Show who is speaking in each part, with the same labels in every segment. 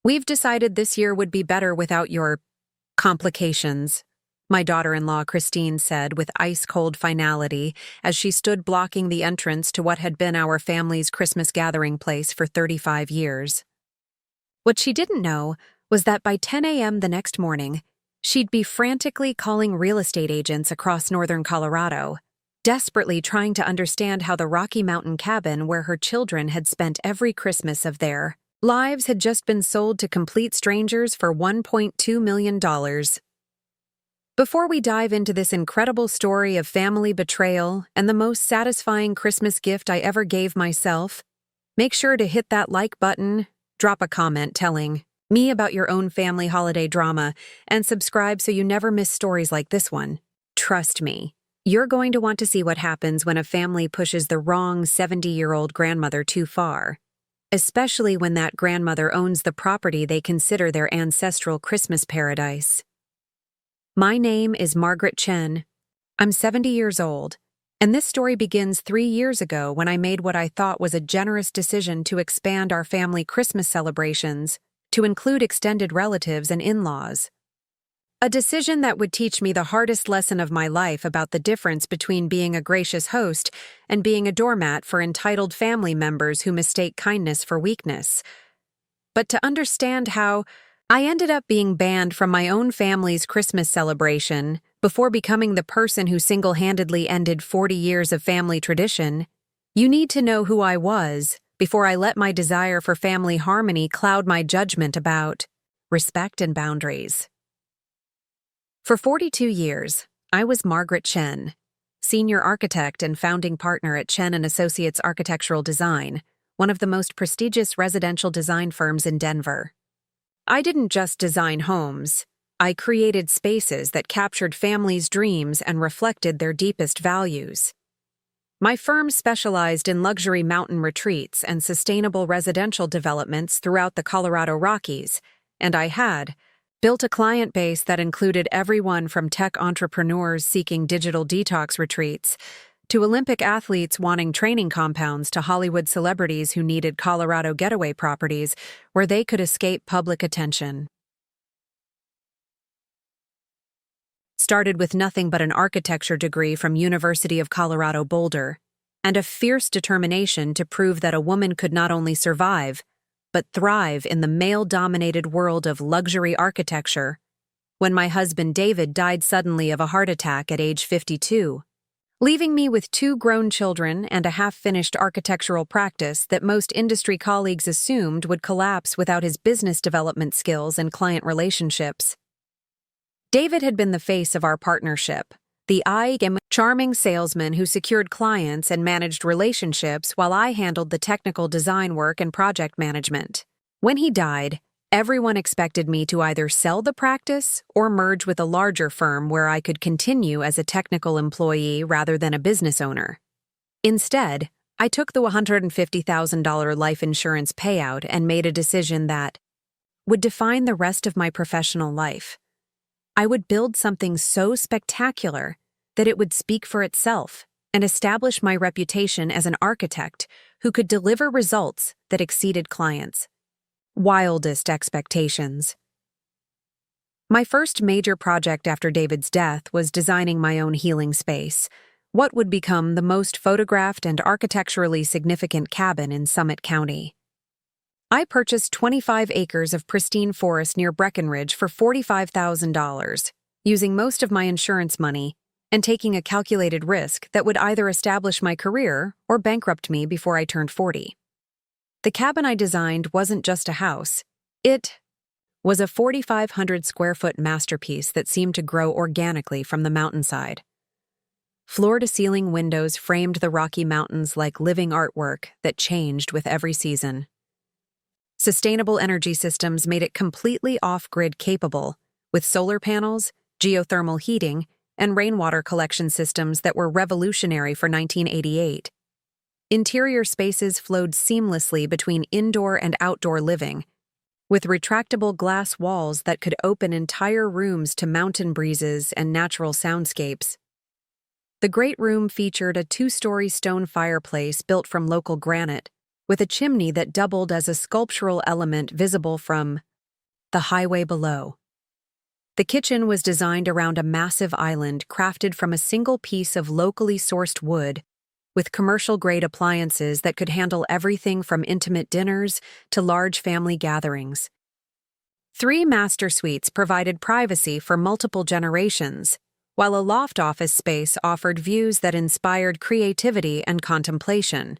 Speaker 1: We've decided this year would be better without your complications, my daughter-in-law Christine said with ice-cold finality as she stood blocking the entrance to what had been our family's Christmas gathering place for 35 years. What she didn't know was that by 10 a.m. the next morning, she'd be frantically calling real estate agents across northern Colorado, desperately trying to understand how the Rocky Mountain cabin where her children had spent every Christmas of their lives had just been sold to complete strangers for $1.2 million. Before we dive into this incredible story of family betrayal and the most satisfying Christmas gift I ever gave myself, make sure to hit that like button, drop a comment telling me about your own family holiday drama, and subscribe so you never miss stories like this one. Trust me, you're going to want to see what happens when a family pushes the wrong 70-year-old grandmother too far, especially when that grandmother owns the property they consider their ancestral Christmas paradise. My name is Margaret Chen. I'm 70 years old, and this story begins 3 years ago when I made what I thought was a generous decision to expand our family Christmas celebrations to include extended relatives and in-laws. A decision that would teach me the hardest lesson of my life about the difference between being a gracious host and being a doormat for entitled family members who mistake kindness for weakness. But to understand how I ended up being banned from my own family's Christmas celebration before becoming the person who single-handedly ended 40 years of family tradition, you need to know who I was before I let my desire for family harmony cloud my judgment about respect and boundaries. For 42 years, I was Margaret Chen, senior architect and founding partner at Chen & Associates Architectural Design, one of the most prestigious residential design firms in Denver. I didn't just design homes. I created spaces that captured families' dreams and reflected their deepest values. My firm specialized in luxury mountain retreats and sustainable residential developments throughout the Colorado Rockies, and I had built a client base that included everyone from tech entrepreneurs seeking digital detox retreats to Olympic athletes wanting training compounds to Hollywood celebrities who needed Colorado getaway properties where they could escape public attention. Started with nothing but an architecture degree from University of Colorado Boulder and a fierce determination to prove that a woman could not only survive, but thrive in the male-dominated world of luxury architecture, when my husband David died suddenly of a heart attack at age 52, leaving me with 2 grown children and a half-finished architectural practice that most industry colleagues assumed would collapse without his business development skills and client relationships. David had been the face of our partnership, the charming salesman who secured clients and managed relationships while I handled the technical design work and project management. When he died, everyone expected me to either sell the practice or merge with a larger firm where I could continue as a technical employee rather than a business owner. Instead, I took the $150,000 life insurance payout and made a decision that would define the rest of my professional life. I would build something so spectacular that it would speak for itself and establish my reputation as an architect who could deliver results that exceeded clients' wildest expectations. My first major project after David's death was designing my own healing space, what would become the most photographed and architecturally significant cabin in Summit County. I purchased 25 acres of pristine forest near Breckenridge for $45,000, using most of my insurance money and taking a calculated risk that would either establish my career or bankrupt me before I turned 40. The cabin I designed wasn't just a house. It was a 4,500-square-foot masterpiece that seemed to grow organically from the mountainside. Floor-to-ceiling windows framed the Rocky Mountains like living artwork that changed with every season. Sustainable energy systems made it completely off-grid capable, with solar panels, geothermal heating, and rainwater collection systems that were revolutionary for 1988. Interior spaces flowed seamlessly between indoor and outdoor living, with retractable glass walls that could open entire rooms to mountain breezes and natural soundscapes. The great room featured a 2-story stone fireplace built from local granite, with a chimney that doubled as a sculptural element visible from the highway below. The kitchen was designed around a massive island crafted from a single piece of locally sourced wood, with commercial-grade appliances that could handle everything from intimate dinners to large family gatherings. 3 master suites provided privacy for multiple generations, while a loft office space offered views that inspired creativity and contemplation.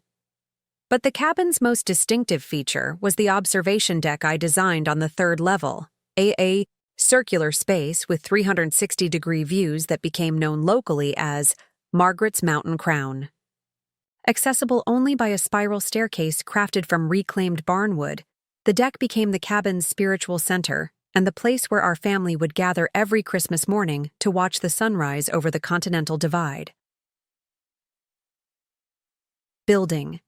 Speaker 1: But the cabin's most distinctive feature was the observation deck I designed on the 3rd level, a circular space with 360-degree views that became known locally as Margaret's Mountain Crown. Accessible only by a spiral staircase crafted from reclaimed barnwood, the deck became the cabin's spiritual center and the place where our family would gather every Christmas morning to watch the sunrise over the Continental Divide. Building.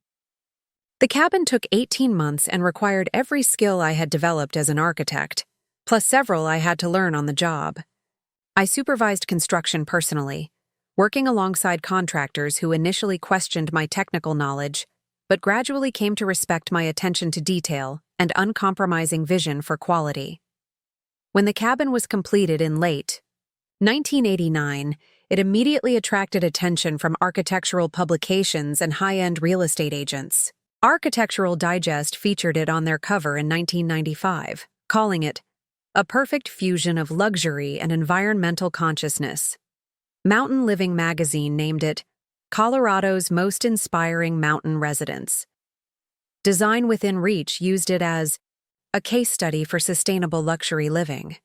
Speaker 1: The cabin took 18 months and required every skill I had developed as an architect, plus several I had to learn on the job. I supervised construction personally, working alongside contractors who initially questioned my technical knowledge, but gradually came to respect my attention to detail and uncompromising vision for quality. When the cabin was completed in late 1989, it immediately attracted attention from architectural publications and high-end real estate agents. Architectural Digest featured it on their cover in 1995, calling it a perfect fusion of luxury and environmental consciousness. Mountain Living magazine named it Colorado's most inspiring mountain residence. Design Within Reach used it as a case study for sustainable luxury living.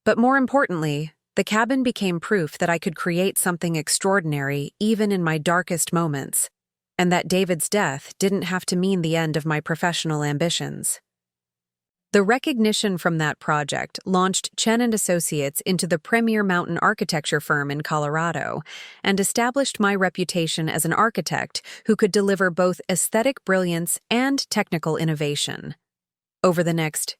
Speaker 1: But more importantly, the cabin became proof that I could create something extraordinary even in my darkest moments, and that David's death didn't have to mean the end of my professional ambitions. The recognition from that project launched Chen & Associates into the premier mountain architecture firm in Colorado and established my reputation as an architect who could deliver both aesthetic brilliance and technical innovation. Over the next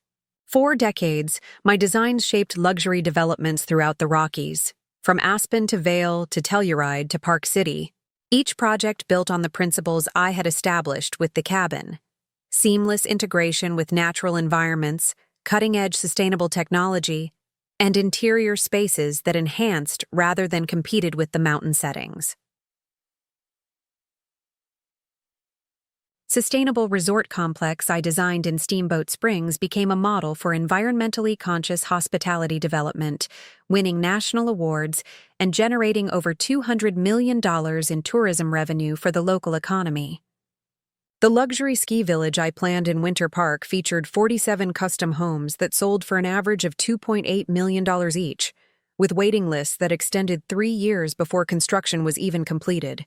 Speaker 1: 4 decades, my designs shaped luxury developments throughout the Rockies, from Aspen to Vail to Telluride to Park City. Each project built on the principles I had established with the cabin: seamless integration with natural environments, cutting-edge sustainable technology, and interior spaces that enhanced rather than competed with the mountain settings. Sustainable resort complex I designed in Steamboat Springs became a model for environmentally conscious hospitality development, winning national awards and generating over $200 million in tourism revenue for the local economy. The luxury ski village I planned in Winter Park featured 47 custom homes that sold for an average of $2.8 million each, with waiting lists that extended 3 years before construction was even completed.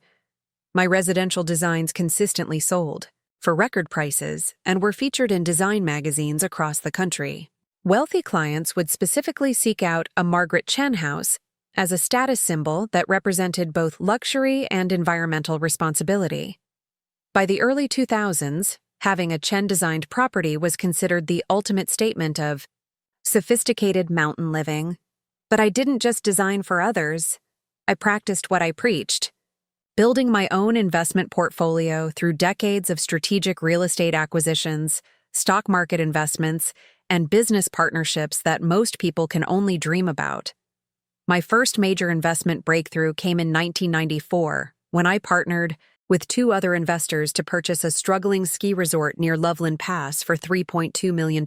Speaker 1: My residential designs consistently sold, for record prices, and were featured in design magazines across the country. Wealthy clients would specifically seek out a Margaret Chen house as a status symbol that represented both luxury and environmental responsibility. By the early 2000s, having a Chen-designed property was considered the ultimate statement of sophisticated mountain living. But I didn't just design for others. I practiced what I preached, building my own investment portfolio through decades of strategic real estate acquisitions, stock market investments, and business partnerships that most people can only dream about. My first major investment breakthrough came in 1994, when I partnered with 2 other investors to purchase a struggling ski resort near Loveland Pass for $3.2 million.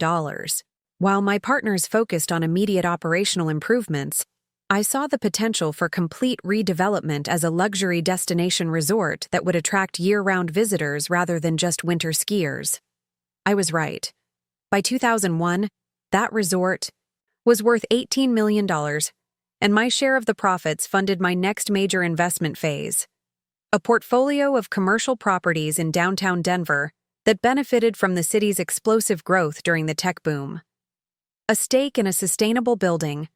Speaker 1: While my partners focused on immediate operational improvements, I saw the potential for complete redevelopment as a luxury destination resort that would attract year-round visitors rather than just winter skiers. I was right. By 2001, that resort was worth $18 million, and my share of the profits funded my next major investment phase, a portfolio of commercial properties in downtown Denver that benefited from the city's explosive growth during the tech boom. A stake in a sustainable building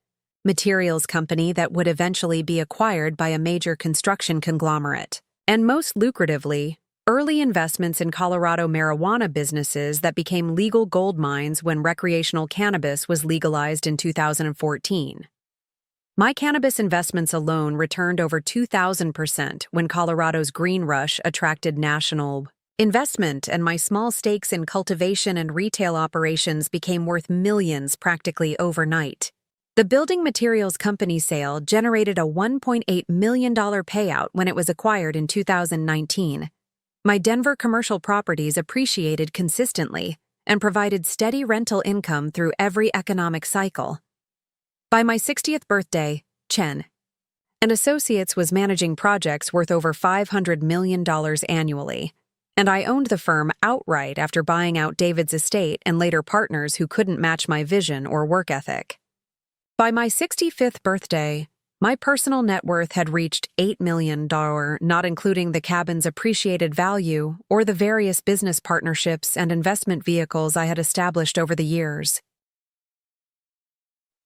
Speaker 1: materials company that would eventually be acquired by a major construction conglomerate, and most lucratively, early investments in Colorado marijuana businesses that became legal gold mines when recreational cannabis was legalized in 2014. My cannabis investments alone returned over 2,000% when Colorado's green rush attracted national Investment and my small stakes in cultivation and retail operations became worth millions practically overnight. The building materials company sale generated a $1.8 million payout when it was acquired in 2019. My Denver commercial properties appreciated consistently and provided steady rental income through every economic cycle. By my 60th birthday, Chen and Associates was managing projects worth over $500 million annually, and I owned the firm outright after buying out David's estate and later partners who couldn't match my vision or work ethic. By my 65th birthday, my personal net worth had reached $8 million, not including the cabin's appreciated value or the various business partnerships and investment vehicles I had established over the years.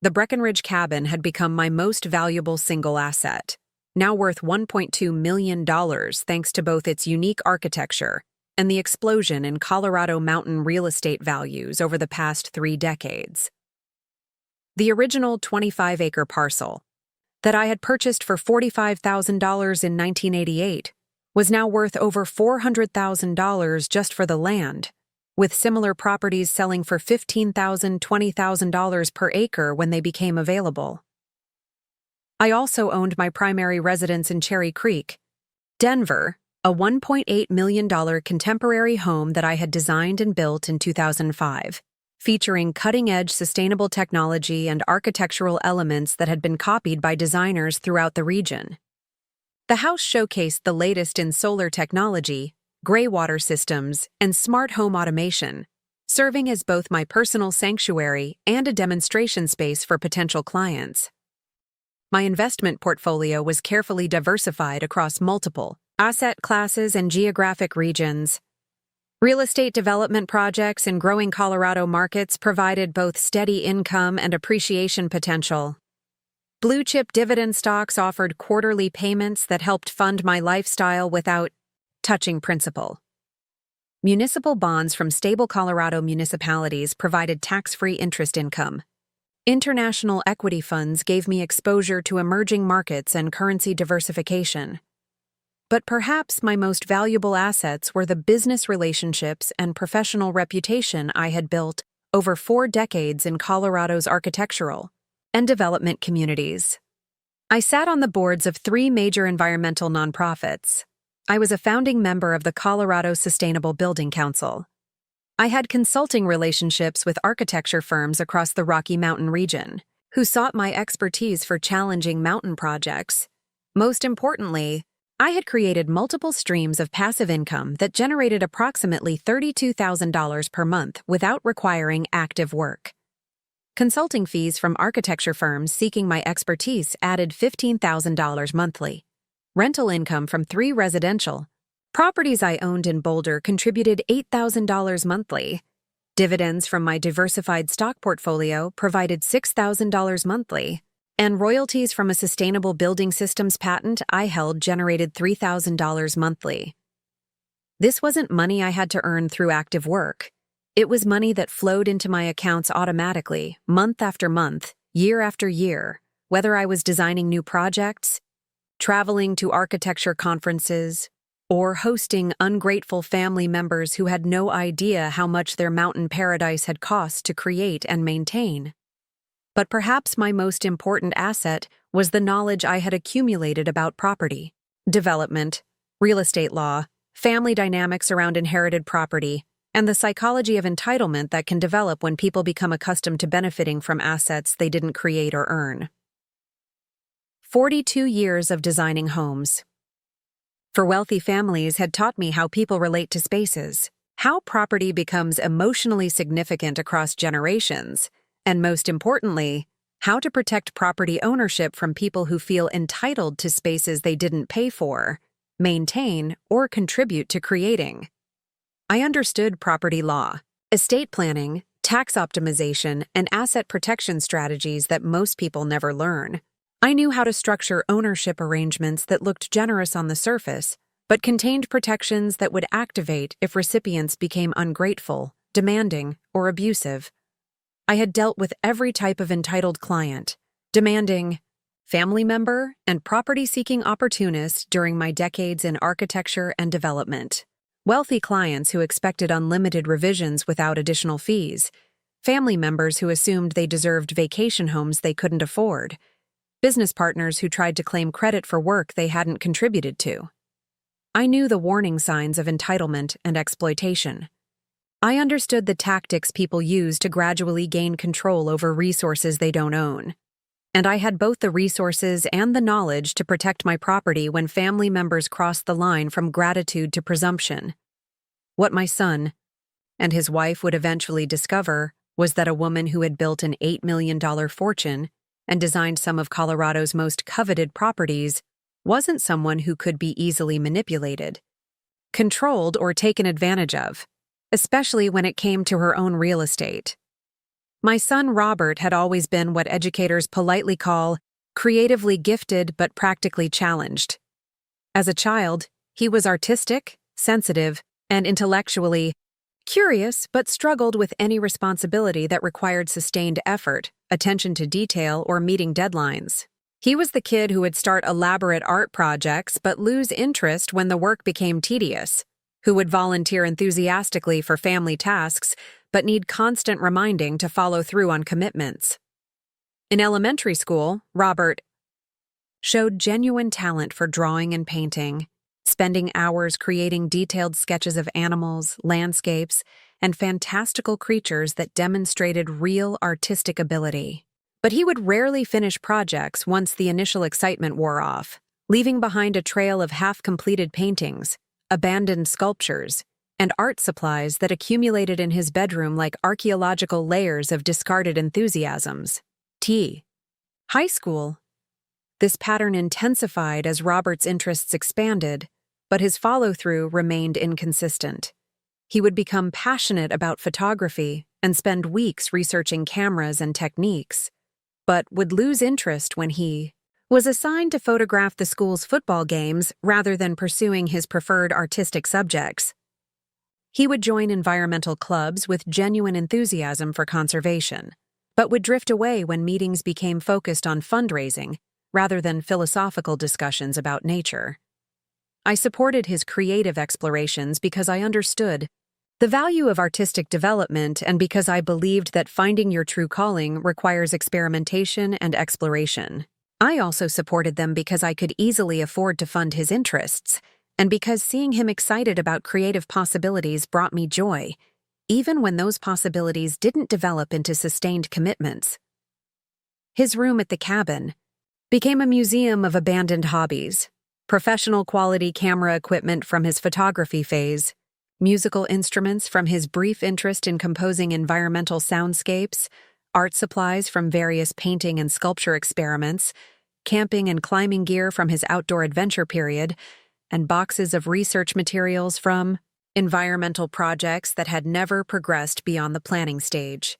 Speaker 1: The Breckenridge cabin had become my most valuable single asset, now worth $1.2 million thanks to both its unique architecture and the explosion in Colorado mountain real estate values over the past 3 decades. The original 25-acre parcel that I had purchased for $45,000 in 1988 was now worth over $400,000 just for the land, with similar properties selling for $15,000, $20,000 per acre when they became available. I also owned my primary residence in Cherry Creek, Denver, a $1.8 million contemporary home that I had designed and built in 2005. Featuring cutting-edge sustainable technology and architectural elements that had been copied by designers throughout the region. The house showcased the latest in solar technology, gray water systems, and smart home automation, serving as both my personal sanctuary and a demonstration space for potential clients. My investment portfolio was carefully diversified across multiple asset classes and geographic regions. Real estate development projects in growing Colorado markets provided both steady income and appreciation potential. Blue-chip dividend stocks offered quarterly payments that helped fund my lifestyle without touching principal. Municipal bonds from stable Colorado municipalities provided tax-free interest income. International equity funds gave me exposure to emerging markets and currency diversification. But perhaps my most valuable assets were the business relationships and professional reputation I had built over 4 decades in Colorado's architectural and development communities. I sat on the boards of 3 major environmental nonprofits. I was a founding member of the Colorado Sustainable Building Council. I had consulting relationships with architecture firms across the Rocky Mountain region, who sought my expertise for challenging mountain projects. Most importantly, I had created multiple streams of passive income that generated approximately $32,000 per month without requiring active work. Consulting fees from architecture firms seeking my expertise added $15,000 monthly. Rental income from 3 residential properties I owned in Boulder contributed $8,000 monthly. Dividends from my diversified stock portfolio provided $6,000 monthly. And royalties from a sustainable building systems patent I held generated $3,000 monthly. This wasn't money I had to earn through active work. It was money that flowed into my accounts automatically, month after month, year after year, whether I was designing new projects, traveling to architecture conferences, or hosting ungrateful family members who had no idea how much their mountain paradise had cost to create and maintain. But perhaps my most important asset was the knowledge I had accumulated about property, development, real estate law, family dynamics around inherited property, and the psychology of entitlement that can develop when people become accustomed to benefiting from assets they didn't create or earn. 42 years of designing homes for wealthy families had taught me how people relate to spaces, how property becomes emotionally significant across generations, and most importantly, how to protect property ownership from people who feel entitled to spaces they didn't pay for, maintain, or contribute to creating. I understood property law, estate planning, tax optimization, and asset protection strategies that most people never learn. I knew how to structure ownership arrangements that looked generous on the surface, but contained protections that would activate if recipients became ungrateful, demanding, or abusive. I had dealt with every type of entitled client, demanding, family member, and property-seeking opportunist during my decades in architecture and development. wealthy clients who expected unlimited revisions without additional fees, family members who assumed they deserved vacation homes they couldn't afford, business partners who tried to claim credit for work they hadn't contributed to. I knew the warning signs of entitlement and exploitation. I understood the tactics people use to gradually gain control over resources they don't own. And I had both the resources and the knowledge to protect my property when family members crossed the line from gratitude to presumption. What my son and his wife would eventually discover was that a woman who had built an $8 million fortune and designed some of Colorado's most coveted properties wasn't someone who could be easily manipulated, controlled, or taken advantage of, especially when it came to her own real estate. My son Robert had always been what educators politely call creatively gifted but practically challenged. As a child, he was artistic, sensitive, and intellectually curious, but struggled with any responsibility that required sustained effort, attention to detail, or meeting deadlines. He was the kid who would start elaborate art projects but lose interest when the work became tedious, who would volunteer enthusiastically for family tasks but need constant reminding to follow through on commitments. In elementary school, Robert showed genuine talent for drawing and painting, spending hours creating detailed sketches of animals, landscapes, and fantastical creatures that demonstrated real artistic ability. But he would rarely finish projects once the initial excitement wore off, leaving behind a trail of half-completed paintings, abandoned sculptures, and art supplies that accumulated in his bedroom like archaeological layers of discarded enthusiasms. High school. This pattern intensified as Robert's interests expanded, but his follow-through remained inconsistent. He would become passionate about photography and spend weeks researching cameras and techniques, but would lose interest when he was assigned to photograph the school's football games rather than pursuing his preferred artistic subjects. He would join environmental clubs with genuine enthusiasm for conservation, but would drift away when meetings became focused on fundraising rather than philosophical discussions about nature. I supported his creative explorations because I understood the value of artistic development and because I believed that finding your true calling requires experimentation and exploration. I also supported them because I could easily afford to fund his interests, and because seeing him excited about creative possibilities brought me joy, even when those possibilities didn't develop into sustained commitments. His room at the cabin became a museum of abandoned hobbies, professional quality camera equipment from his photography phase, musical instruments from his brief interest in composing environmental soundscapes, art supplies from various painting and sculpture experiments, camping and climbing gear from his outdoor adventure period, and boxes of research materials from environmental projects that had never progressed beyond the planning stage.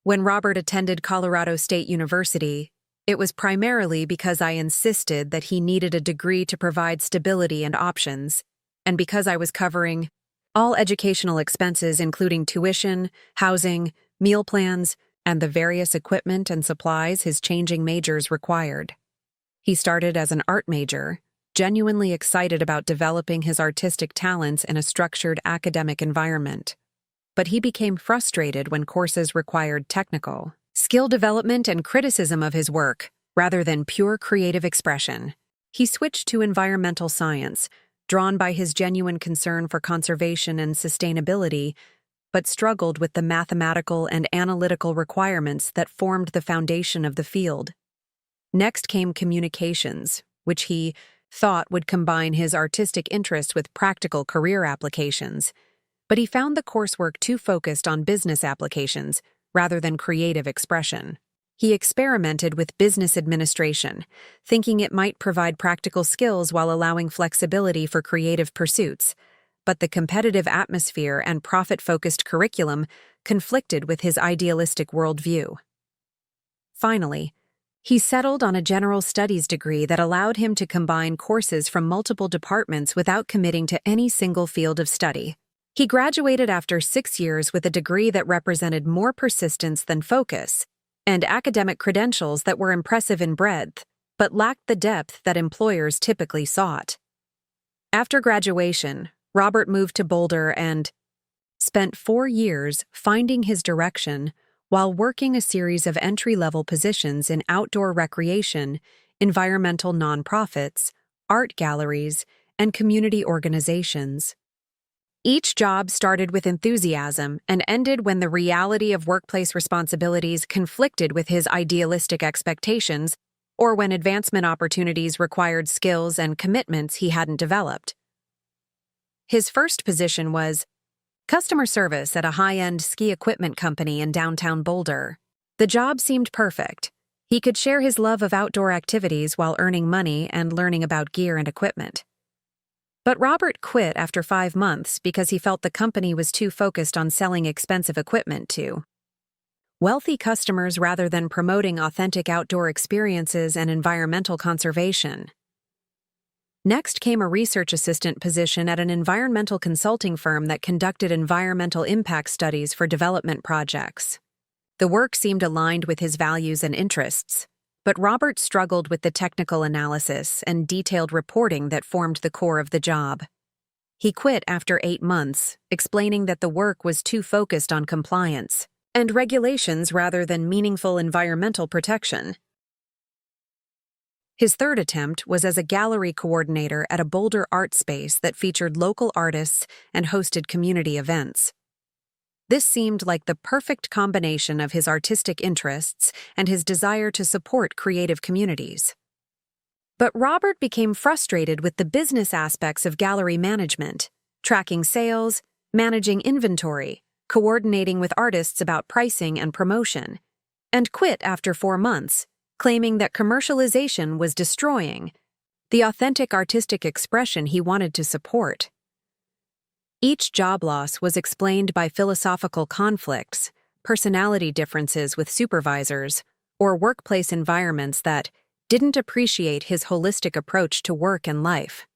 Speaker 1: When Robert attended Colorado State University, it was primarily because I insisted that he needed a degree to provide stability and options, and because I was covering all educational expenses including tuition, housing, meal plans, and the various equipment and supplies his changing majors required. He started as an art major, genuinely excited about developing his artistic talents in a structured academic environment. But he became frustrated when courses required technical skill development and criticism of his work, rather than pure creative expression. He switched to environmental science, drawn by his genuine concern for conservation and sustainability, but struggled with the mathematical and analytical requirements that formed the foundation of the field. Next came communications, which he thought would combine his artistic interest with practical career applications, but he found the coursework too focused on business applications rather than creative expression. He experimented with business administration, thinking it might provide practical skills while allowing flexibility for creative pursuits, but the competitive atmosphere and profit-focused curriculum conflicted with his idealistic worldview. Finally, he settled on a general studies degree that allowed him to combine courses from multiple departments without committing to any single field of study. He graduated after 6 years with a degree that represented more persistence than focus, and academic credentials that were impressive in breadth, but lacked the depth that employers typically sought. After graduation, Robert moved to Boulder and spent 4 years finding his direction while working a series of entry-level positions in outdoor recreation, environmental nonprofits, art galleries, and community organizations. Each job started with enthusiasm and ended when the reality of workplace responsibilities conflicted with his idealistic expectations or when advancement opportunities required skills and commitments he hadn't developed. His first position was customer service at a high-end ski equipment company in downtown Boulder. The job seemed perfect. He could share his love of outdoor activities while earning money and learning about gear and equipment. But Robert quit after 5 months because he felt the company was too focused on selling expensive equipment to wealthy customers rather than promoting authentic outdoor experiences and environmental conservation. Next came a research assistant position at an environmental consulting firm that conducted environmental impact studies for development projects. The work seemed aligned with his values and interests, but Robert struggled with the technical analysis and detailed reporting that formed the core of the job. He quit after 8 months, explaining that the work was too focused on compliance and regulations rather than meaningful environmental protection. His third attempt was as a gallery coordinator at a Boulder art space that featured local artists and hosted community events. This seemed like the perfect combination of his artistic interests and his desire to support creative communities. But Robert became frustrated with the business aspects of gallery management, tracking sales, managing inventory, coordinating with artists about pricing and promotion, and quit after 4 months, claiming that commercialization was destroying the authentic artistic expression he wanted to support. Each job loss was explained by philosophical conflicts, personality differences with supervisors, or workplace environments that didn't appreciate his holistic approach to work and life.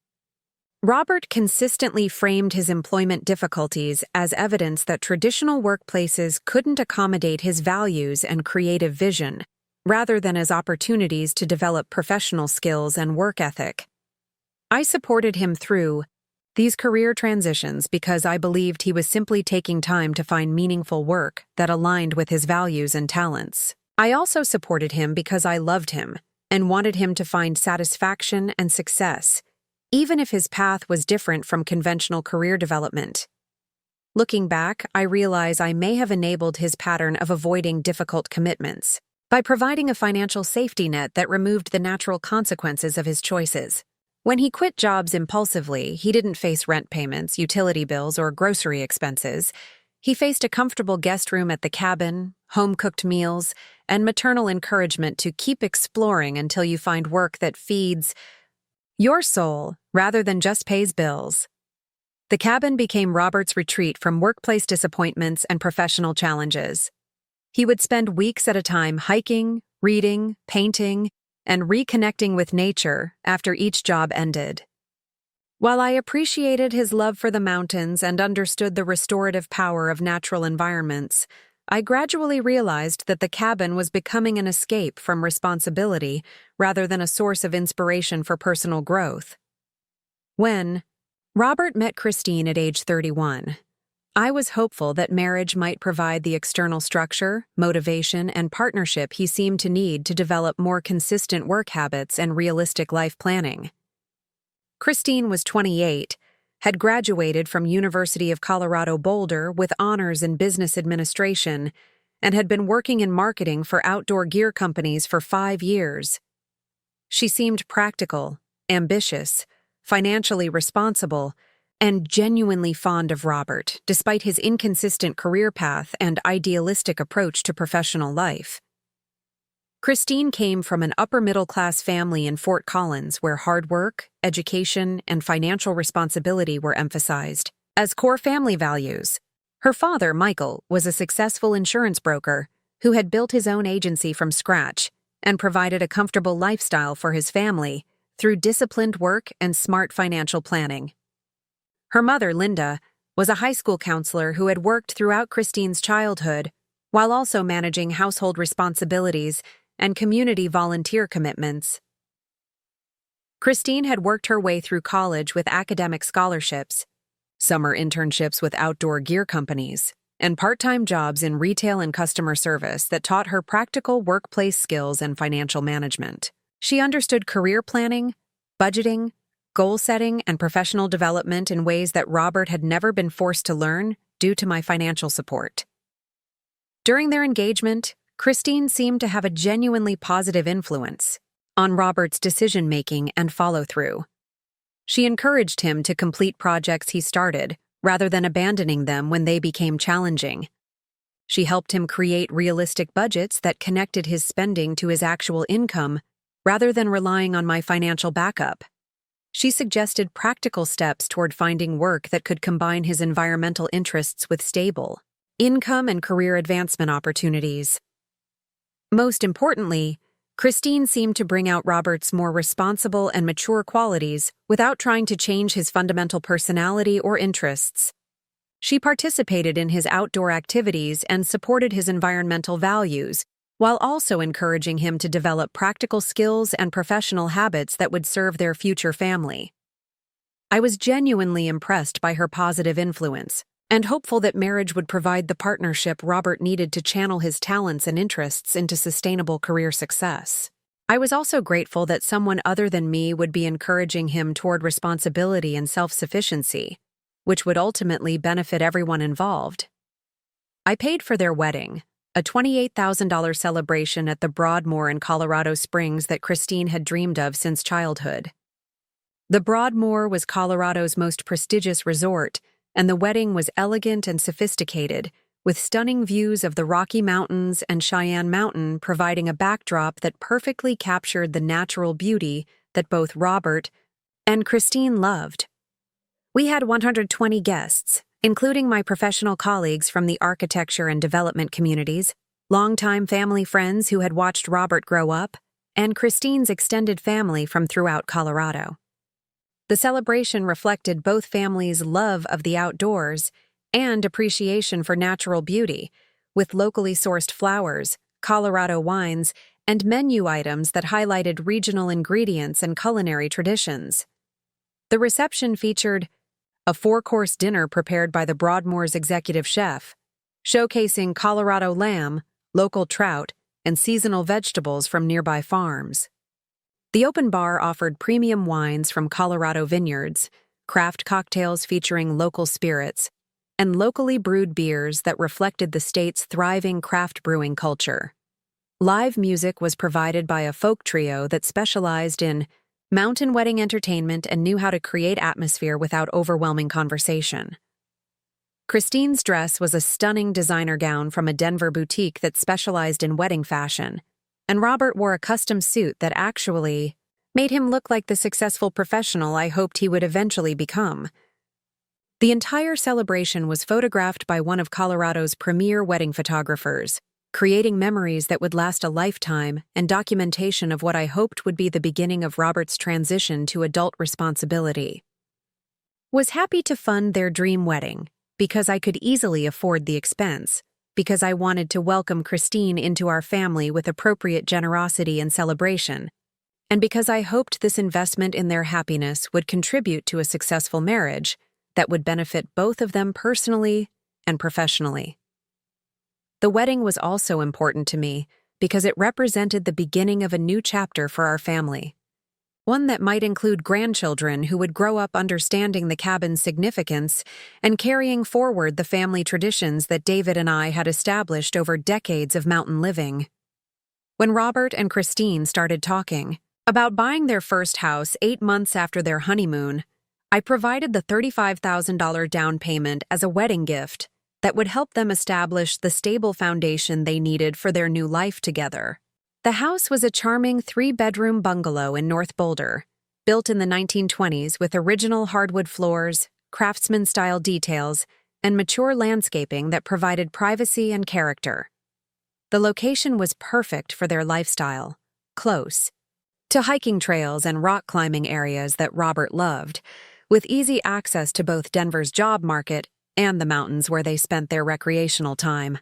Speaker 1: Robert consistently framed his employment difficulties as evidence that traditional workplaces couldn't accommodate his values and creative vision, rather than as opportunities to develop professional skills and work ethic. I supported him through these career transitions because I believed he was simply taking time to find meaningful work that aligned with his values and talents. I also supported him because I loved him and wanted him to find satisfaction and success, even if his path was different from conventional career development. Looking back, I realize I may have enabled his pattern of avoiding difficult commitments by providing a financial safety net that removed the natural consequences of his choices. When he quit jobs impulsively, he didn't face rent payments, utility bills, or grocery expenses. He faced a comfortable guest room at the cabin, home-cooked meals, and maternal encouragement to keep exploring until you find work that feeds your soul rather than just pays bills. The cabin became Robert's retreat from workplace disappointments and professional challenges. He would spend weeks at a time hiking, reading, painting, and reconnecting with nature after each job ended. While I appreciated his love for the mountains and understood the restorative power of natural environments, I gradually realized that the cabin was becoming an escape from responsibility rather than a source of inspiration for personal growth. When Robert met Christine at age 31, I was hopeful that marriage might provide the external structure, motivation, and partnership he seemed to need to develop more consistent work habits and realistic life planning. Christine was 28, had graduated from University of Colorado Boulder with honors in business administration, and had been working in marketing for outdoor gear companies for 5 years. She seemed practical, ambitious, financially responsible, and genuinely fond of Robert, despite his inconsistent career path and idealistic approach to professional life. Christine came from an upper-middle-class family in Fort Collins where hard work, education, and financial responsibility were emphasized as core family values. Her father, Michael, was a successful insurance broker who had built his own agency from scratch and provided a comfortable lifestyle for his family through disciplined work and smart financial planning. Her mother, Linda, was a high school counselor who had worked throughout Christine's childhood while also managing household responsibilities and community volunteer commitments. Christine had worked her way through college with academic scholarships, summer internships with outdoor gear companies, and part-time jobs in retail and customer service that taught her practical workplace skills and financial management. She understood career planning, budgeting, goal setting, and professional development in ways that Robert had never been forced to learn due to my financial support. During their engagement, Christine seemed to have a genuinely positive influence on Robert's decision-making and follow-through. She encouraged him to complete projects he started, rather than abandoning them when they became challenging. She helped him create realistic budgets that connected his spending to his actual income, rather than relying on my financial backup. She suggested practical steps toward finding work that could combine his environmental interests with stable income and career advancement opportunities. Most importantly, Christine seemed to bring out Robert's more responsible and mature qualities without trying to change his fundamental personality or interests. She participated in his outdoor activities and supported his environmental values, while also encouraging him to develop practical skills and professional habits that would serve their future family. I was genuinely impressed by her positive influence, and hopeful that marriage would provide the partnership Robert needed to channel his talents and interests into sustainable career success. I was also grateful that someone other than me would be encouraging him toward responsibility and self-sufficiency, which would ultimately benefit everyone involved. I paid for their wedding, a $28,000 celebration at the Broadmoor in Colorado Springs that Christine had dreamed of since childhood. The Broadmoor was Colorado's most prestigious resort, and the wedding was elegant and sophisticated, with stunning views of the Rocky Mountains and Cheyenne Mountain providing a backdrop that perfectly captured the natural beauty that both Robert and Christine loved. We had 120 guests, including my professional colleagues from the architecture and development communities, longtime family friends who had watched Robert grow up, and Christine's extended family from throughout Colorado. The celebration reflected both families' love of the outdoors and appreciation for natural beauty, with locally sourced flowers, Colorado wines, and menu items that highlighted regional ingredients and culinary traditions. The reception featured a 4-course dinner prepared by the Broadmoor's executive chef, showcasing Colorado lamb, local trout, and seasonal vegetables from nearby farms. The open bar offered premium wines from Colorado vineyards, craft cocktails featuring local spirits, and locally brewed beers that reflected the state's thriving craft brewing culture. Live music was provided by a folk trio that specialized in mountain wedding entertainment and knew how to create atmosphere without overwhelming conversation. Christine's dress was a stunning designer gown from a Denver boutique that specialized in wedding fashion, and Robert wore a custom suit that actually made him look like the successful professional I hoped he would eventually become. The entire celebration was photographed by one of Colorado's premier wedding photographers, creating memories that would last a lifetime and documentation of what I hoped would be the beginning of Robert's transition to adult responsibility. Was happy to fund their dream wedding because I could easily afford the expense, because I wanted to welcome Christine into our family with appropriate generosity and celebration, and because I hoped this investment in their happiness would contribute to a successful marriage that would benefit both of them personally and professionally. The wedding was also important to me because it represented the beginning of a new chapter for our family, one that might include grandchildren who would grow up understanding the cabin's significance and carrying forward the family traditions that David and I had established over decades of mountain living. When Robert and Christine started talking about buying their first house 8 months after their honeymoon, I provided the $35,000 down payment as a wedding gift that would help them establish the stable foundation they needed for their new life together. The house was a charming 3-bedroom bungalow in North Boulder, built in the 1920s with original hardwood floors, craftsman-style details, and mature landscaping that provided privacy and character. The location was perfect for their lifestyle, close to hiking trails and rock climbing areas that Robert loved, with easy access to both Denver's job market and the mountains where they spent their recreational time.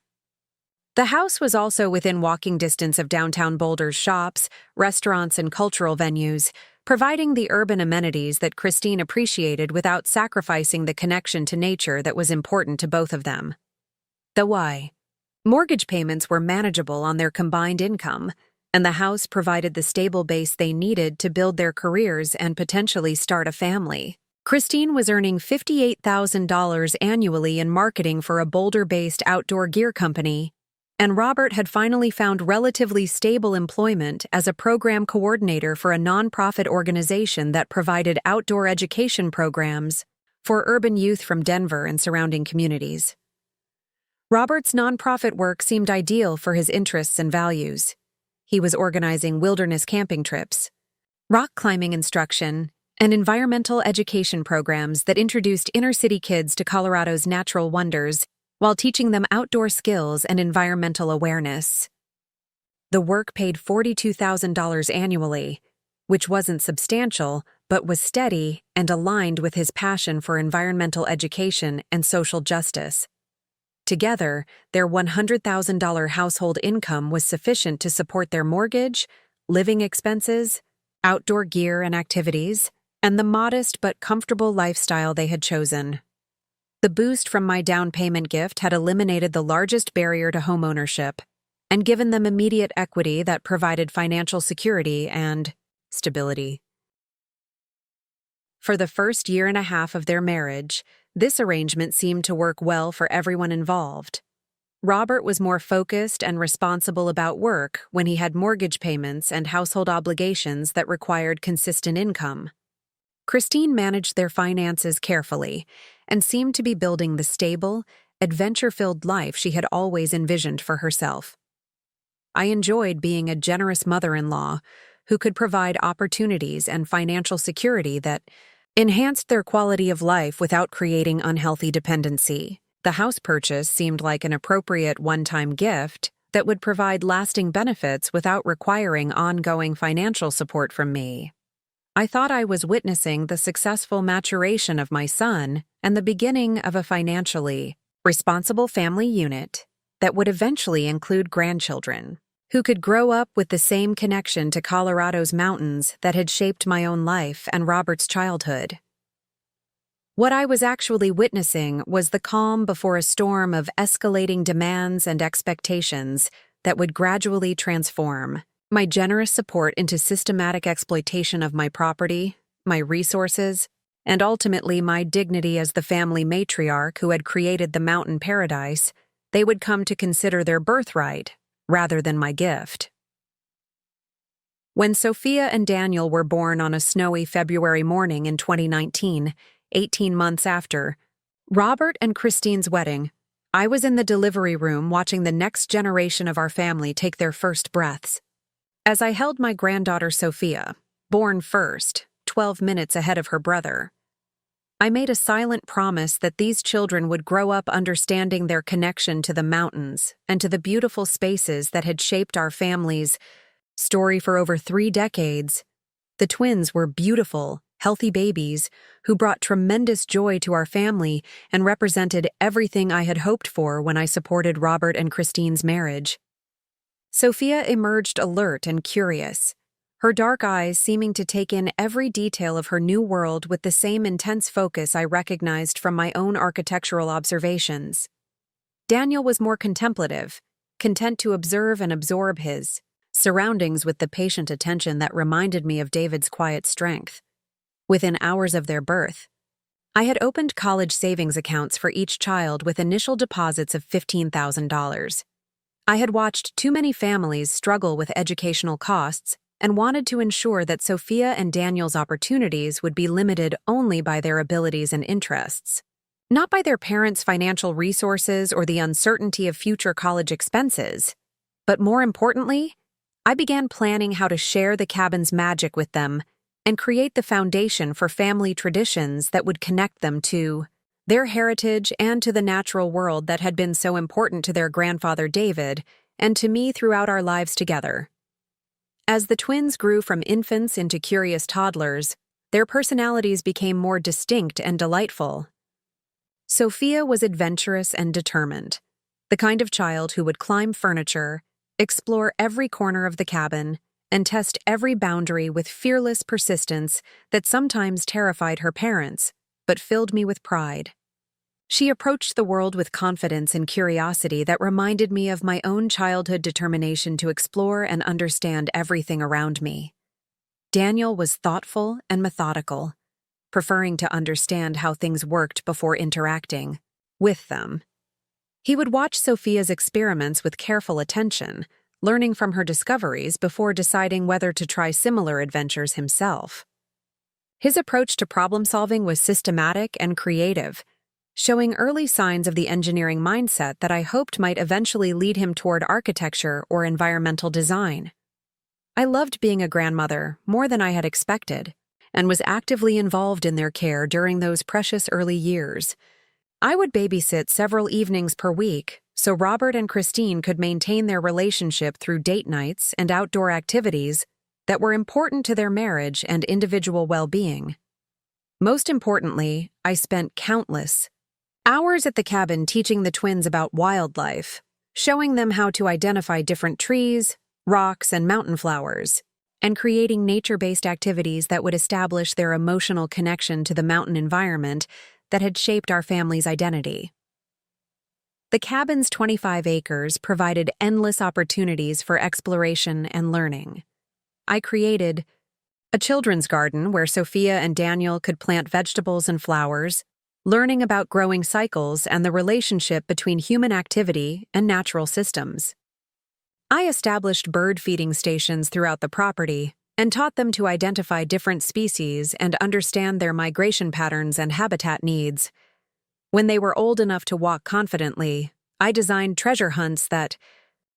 Speaker 1: The house was also within walking distance of downtown Boulder's shops, restaurants, and cultural venues, providing the urban amenities that Christine appreciated without sacrificing the connection to nature that was important to both of them. The why. Mortgage payments were manageable on their combined income, and the house provided the stable base they needed to build their careers and potentially start a family. Christine was earning $58,000 annually in marketing for a Boulder-based outdoor gear company, and Robert had finally found relatively stable employment as a program coordinator for a nonprofit organization that provided outdoor education programs for urban youth from Denver and surrounding communities. Robert's nonprofit work seemed ideal for his interests and values. He was organizing wilderness camping trips, rock climbing instruction, and environmental education programs that introduced inner-city kids to Colorado's natural wonders while teaching them outdoor skills and environmental awareness. The work paid $42,000 annually, which wasn't substantial, but was steady and aligned with his passion for environmental education and social justice. Together, their $100,000 household income was sufficient to support their mortgage, living expenses, outdoor gear and activities, and the modest but comfortable lifestyle they had chosen. The boost from my down payment gift had eliminated the largest barrier to homeownership and given them immediate equity that provided financial security and stability. For the first year and a half of their marriage, this arrangement seemed to work well for everyone involved. Robert was more focused and responsible about work when he had mortgage payments and household obligations that required consistent income. Christine managed their finances carefully and seemed to be building the stable, adventure-filled life she had always envisioned for herself. I enjoyed being a generous mother-in-law who could provide opportunities and financial security that enhanced their quality of life without creating unhealthy dependency. The house purchase seemed like an appropriate one-time gift that would provide lasting benefits without requiring ongoing financial support from me. I thought I was witnessing the successful maturation of my son and the beginning of a financially responsible family unit that would eventually include grandchildren, who could grow up with the same connection to Colorado's mountains that had shaped my own life and Robert's childhood. What I was actually witnessing was the calm before a storm of escalating demands and expectations that would gradually transform my generous support into systematic exploitation of my property, my resources, and ultimately my dignity as the family matriarch who had created the mountain paradise they would come to consider their birthright rather than my gift. When Sophia and Daniel were born on a snowy February morning in 2019, 18 months after Robert and Christine's wedding, I was in the delivery room watching the next generation of our family take their first breaths. As I held my granddaughter Sophia, born first, 12 minutes ahead of her brother, I made a silent promise that these children would grow up understanding their connection to the mountains and to the beautiful spaces that had shaped our family's story for over 3 decades. The twins were beautiful, healthy babies who brought tremendous joy to our family and represented everything I had hoped for when I supported Robert and Christine's marriage. Sophia emerged alert and curious, her dark eyes seeming to take in every detail of her new world with the same intense focus I recognized from my own architectural observations. Daniel was more contemplative, content to observe and absorb his surroundings with the patient attention that reminded me of David's quiet strength. Within hours of their birth, I had opened college savings accounts for each child with initial deposits of $15,000. I had watched too many families struggle with educational costs and wanted to ensure that Sophia and Daniel's opportunities would be limited only by their abilities and interests, not by their parents' financial resources or the uncertainty of future college expenses. But more importantly, I began planning how to share the cabin's magic with them and create the foundation for family traditions that would connect them to their heritage and to the natural world that had been so important to their grandfather David and to me throughout our lives together. As the twins grew from infants into curious toddlers, their personalities became more distinct and delightful. Sophia was adventurous and determined, the kind of child who would climb furniture, explore every corner of the cabin, and test every boundary with fearless persistence that sometimes terrified her parents, but filled me with pride. She approached the world with confidence and curiosity that reminded me of my own childhood determination to explore and understand everything around me. Daniel was thoughtful and methodical, preferring to understand how things worked before interacting with them. He would watch Sophia's experiments with careful attention, learning from her discoveries before deciding whether to try similar adventures himself. His approach to problem-solving was systematic and creative, showing early signs of the engineering mindset that I hoped might eventually lead him toward architecture or environmental design. I loved being a grandmother more than I had expected, and was actively involved in their care during those precious early years. I would babysit several evenings per week, so Robert and Christine could maintain their relationship through date nights and outdoor activities that were important to their marriage and individual well-being. Most importantly, I spent countless hours at the cabin teaching the twins about wildlife, showing them how to identify different trees, rocks, and mountain flowers, and creating nature-based activities that would establish their emotional connection to the mountain environment that had shaped our family's identity. The cabin's 25 acres provided endless opportunities for exploration and learning. I created a children's garden where Sophia and Daniel could plant vegetables and flowers, learning about growing cycles and the relationship between human activity and natural systems. I established bird feeding stations throughout the property and taught them to identify different species and understand their migration patterns and habitat needs. When they were old enough to walk confidently, I designed treasure hunts that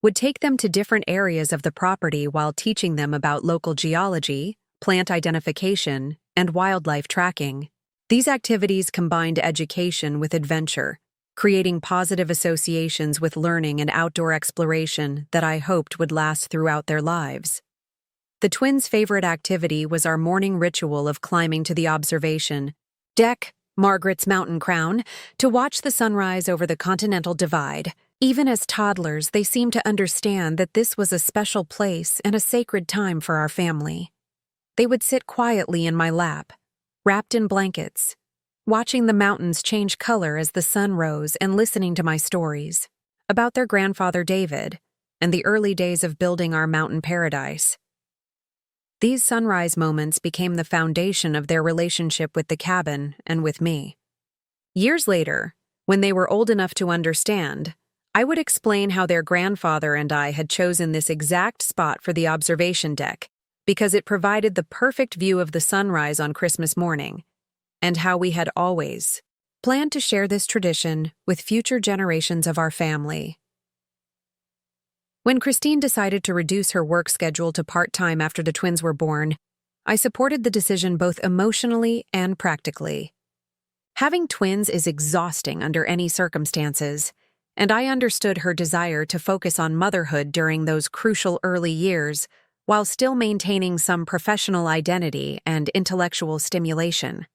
Speaker 1: would take them to different areas of the property while teaching them about local geology, plant identification, and wildlife tracking. These activities combined education with adventure, creating positive associations with learning and outdoor exploration that I hoped would last throughout their lives. The twins' favorite activity was our morning ritual of climbing to the observation deck, Margaret's mountain crown, to watch the sunrise over the Continental Divide. Even as toddlers, they seemed to understand that this was a special place and a sacred time for our family. They would sit quietly in my lap, wrapped in blankets, watching the mountains change color as the sun rose and listening to my stories about their grandfather David and the early days of building our mountain paradise. These sunrise moments became the foundation of their relationship with the cabin and with me. Years later, when they were old enough to understand, I would explain how their grandfather and I had chosen this exact spot for the observation deck because it provided the perfect view of the sunrise on Christmas morning, and how we had always planned to share this tradition with future generations of our family. When Christine decided to reduce her work schedule to part-time after the twins were born, I supported the decision both emotionally and practically. Having twins is exhausting under any circumstances, and I understood her desire to focus on motherhood during those crucial early years while still maintaining some professional identity and intellectual stimulation.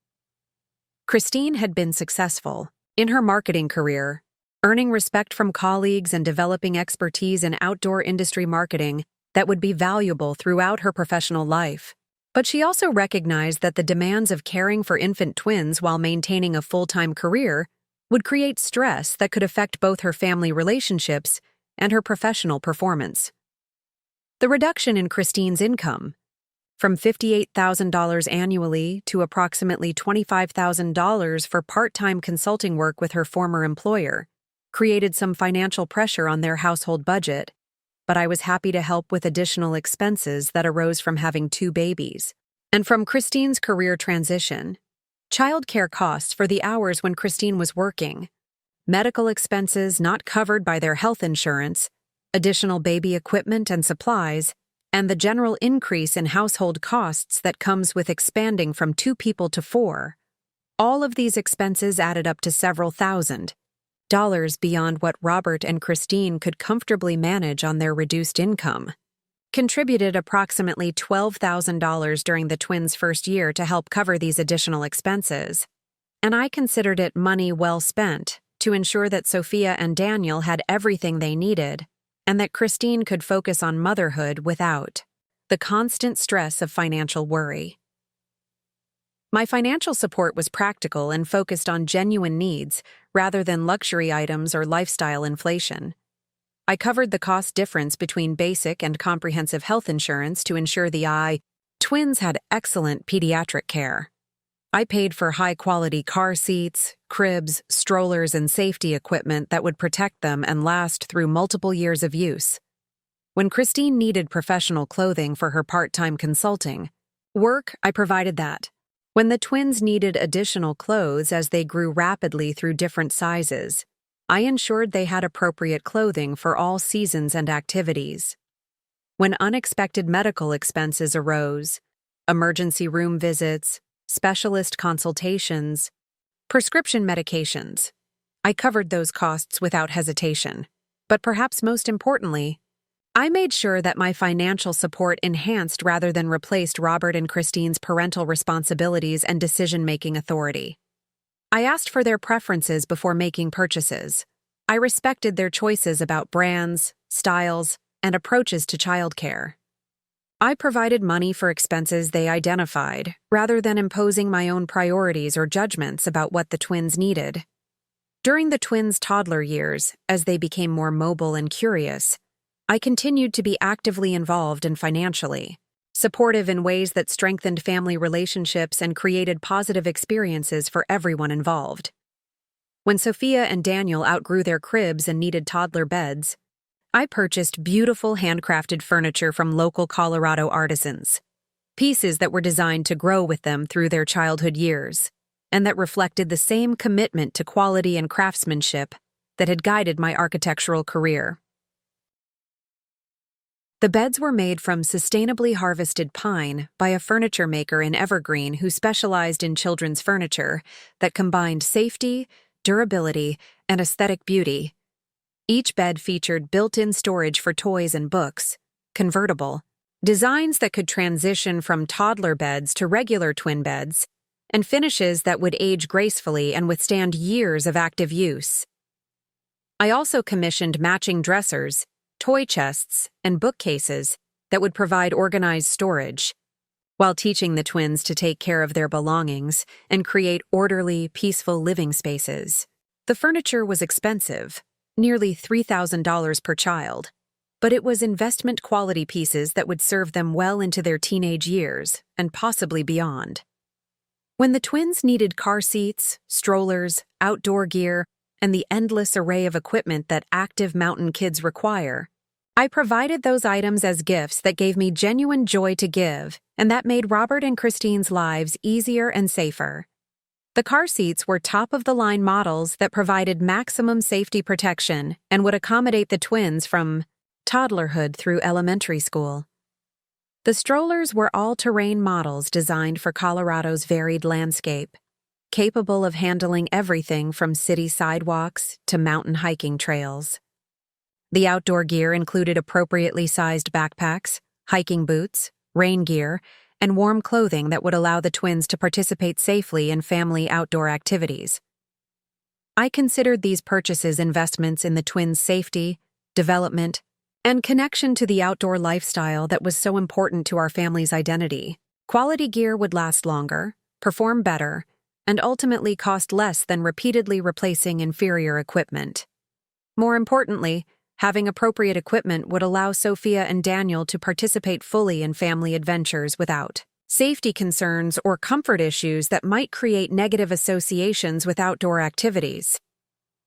Speaker 1: Christine had been successful in her marketing career, earning respect from colleagues and developing expertise in outdoor industry marketing that would be valuable throughout her professional life. But she also recognized that the demands of caring for infant twins while maintaining a full-time career would create stress that could affect both her family relationships and her professional performance. The reduction in Christine's income, from $58,000 annually to approximately $25,000 for part-time consulting work with her former employer, created some financial pressure on their household budget, but I was happy to help with additional expenses that arose from having 2 babies. And from Christine's career transition, childcare costs for the hours when Christine was working, medical expenses not covered by their health insurance, additional baby equipment and supplies, and the general increase in household costs that comes with expanding from 2 people to 4. All of these expenses added up to several $1,000s beyond what Robert and Christine could comfortably manage on their reduced income. Contributed approximately $12,000 during the twins' first year to help cover these additional expenses, and I considered it money well spent to ensure that Sophia and Daniel had everything they needed and that Christine could focus on motherhood without the constant stress of financial worry. My financial support was practical and focused on genuine needs rather than luxury items or lifestyle inflation. I covered the cost difference between basic and comprehensive health insurance to ensure the twins had excellent pediatric care. I paid for high-quality car seats, cribs, strollers, and safety equipment that would protect them and last through multiple years of use. When Christine needed professional clothing for her part-time consulting work, I provided that. When the twins needed additional clothes as they grew rapidly through different sizes, I ensured they had appropriate clothing for all seasons and activities. When unexpected medical expenses arose, emergency room visits, specialist consultations, prescription medications, I covered those costs without hesitation. But perhaps most importantly, I made sure that my financial support enhanced rather than replaced Robert and Christine's parental responsibilities and decision-making authority. I asked for their preferences before making purchases. I respected their choices about brands, styles, and approaches to childcare. I provided money for expenses they identified, rather than imposing my own priorities or judgments about what the twins needed. During the twins' toddler years, as they became more mobile and curious, I continued to be actively involved and financially supportive in ways that strengthened family relationships and created positive experiences for everyone involved. When Sophia and Daniel outgrew their cribs and needed toddler beds, I purchased beautiful handcrafted furniture from local Colorado artisans, pieces that were designed to grow with them through their childhood years, and that reflected the same commitment to quality and craftsmanship that had guided my architectural career. The beds were made from sustainably harvested pine by a furniture maker in Evergreen who specialized in children's furniture that combined safety, durability, and aesthetic beauty. Each bed featured built-in storage for toys and books, convertible, designs that could transition from toddler beds to regular twin beds, and finishes that would age gracefully and withstand years of active use. I also commissioned matching dressers, toy chests, and bookcases that would provide organized storage, while teaching the twins to take care of their belongings and create orderly, peaceful living spaces. The furniture was expensive, nearly $3,000 per child, but it was investment-quality pieces that would serve them well into their teenage years and possibly beyond. When the twins needed car seats, strollers, outdoor gear, and the endless array of equipment that active mountain kids require, I provided those items as gifts that gave me genuine joy to give, and that made Robert and Christine's lives easier and safer. The car seats were top-of-the-line models that provided maximum safety protection and would accommodate the twins from toddlerhood through elementary school. The strollers were all-terrain models designed for Colorado's varied landscape, capable of handling everything from city sidewalks to mountain hiking trails. The outdoor gear included appropriately sized backpacks, hiking boots, rain gear, and warm clothing that would allow the twins to participate safely in family outdoor activities. I considered these purchases investments in the twins' safety, development, and connection to the outdoor lifestyle that was so important to our family's identity. Quality gear would last longer, perform better, and ultimately cost less than repeatedly replacing inferior equipment. More importantly, having appropriate equipment would allow Sophia and Daniel to participate fully in family adventures without safety concerns or comfort issues that might create negative associations with outdoor activities.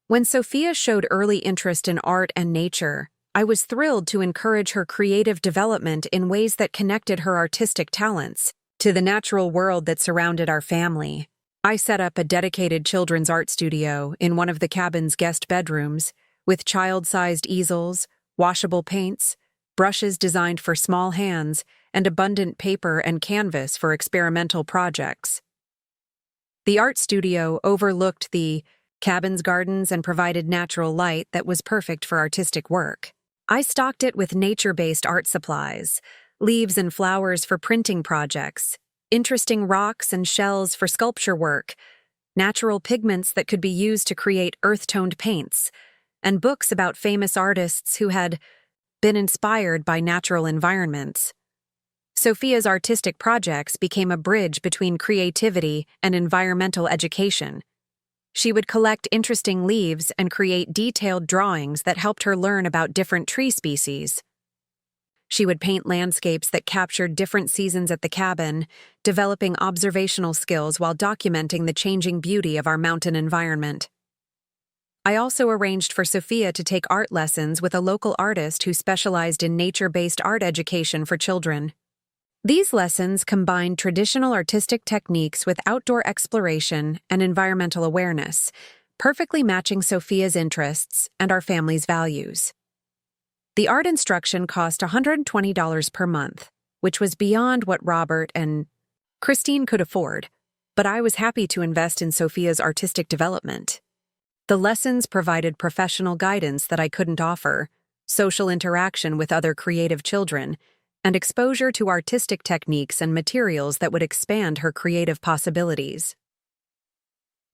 Speaker 1: When Sophia showed early interest in art and nature, I was thrilled to encourage her creative development in ways that connected her artistic talents to the natural world that surrounded our family. I set up a dedicated children's art studio in one of the cabin's guest bedrooms, with child-sized easels, washable paints, brushes designed for small hands, and abundant paper and canvas for experimental projects. The art studio overlooked the cabin's gardens and provided natural light that was perfect for artistic work. I stocked it with nature-based art supplies, leaves and flowers for printing projects, interesting rocks and shells for sculpture work, natural pigments that could be used to create earth-toned paints, and books about famous artists who had been inspired by natural environments. Sophia's artistic projects became a bridge between creativity and environmental education. She would collect interesting leaves and create detailed drawings that helped her learn about different tree species. She would paint landscapes that captured different seasons at the cabin, developing observational skills while documenting the changing beauty of our mountain environment. I also arranged for Sophia to take art lessons with a local artist who specialized in nature-based art education for children. These lessons combined traditional artistic techniques with outdoor exploration and environmental awareness, perfectly matching Sophia's interests and our family's values. The art instruction cost $120 per month, which was beyond what Robert and Christine could afford, but I was happy to invest in Sophia's artistic development. The lessons provided professional guidance that I couldn't offer, social interaction with other creative children, and exposure to artistic techniques and materials that would expand her creative possibilities.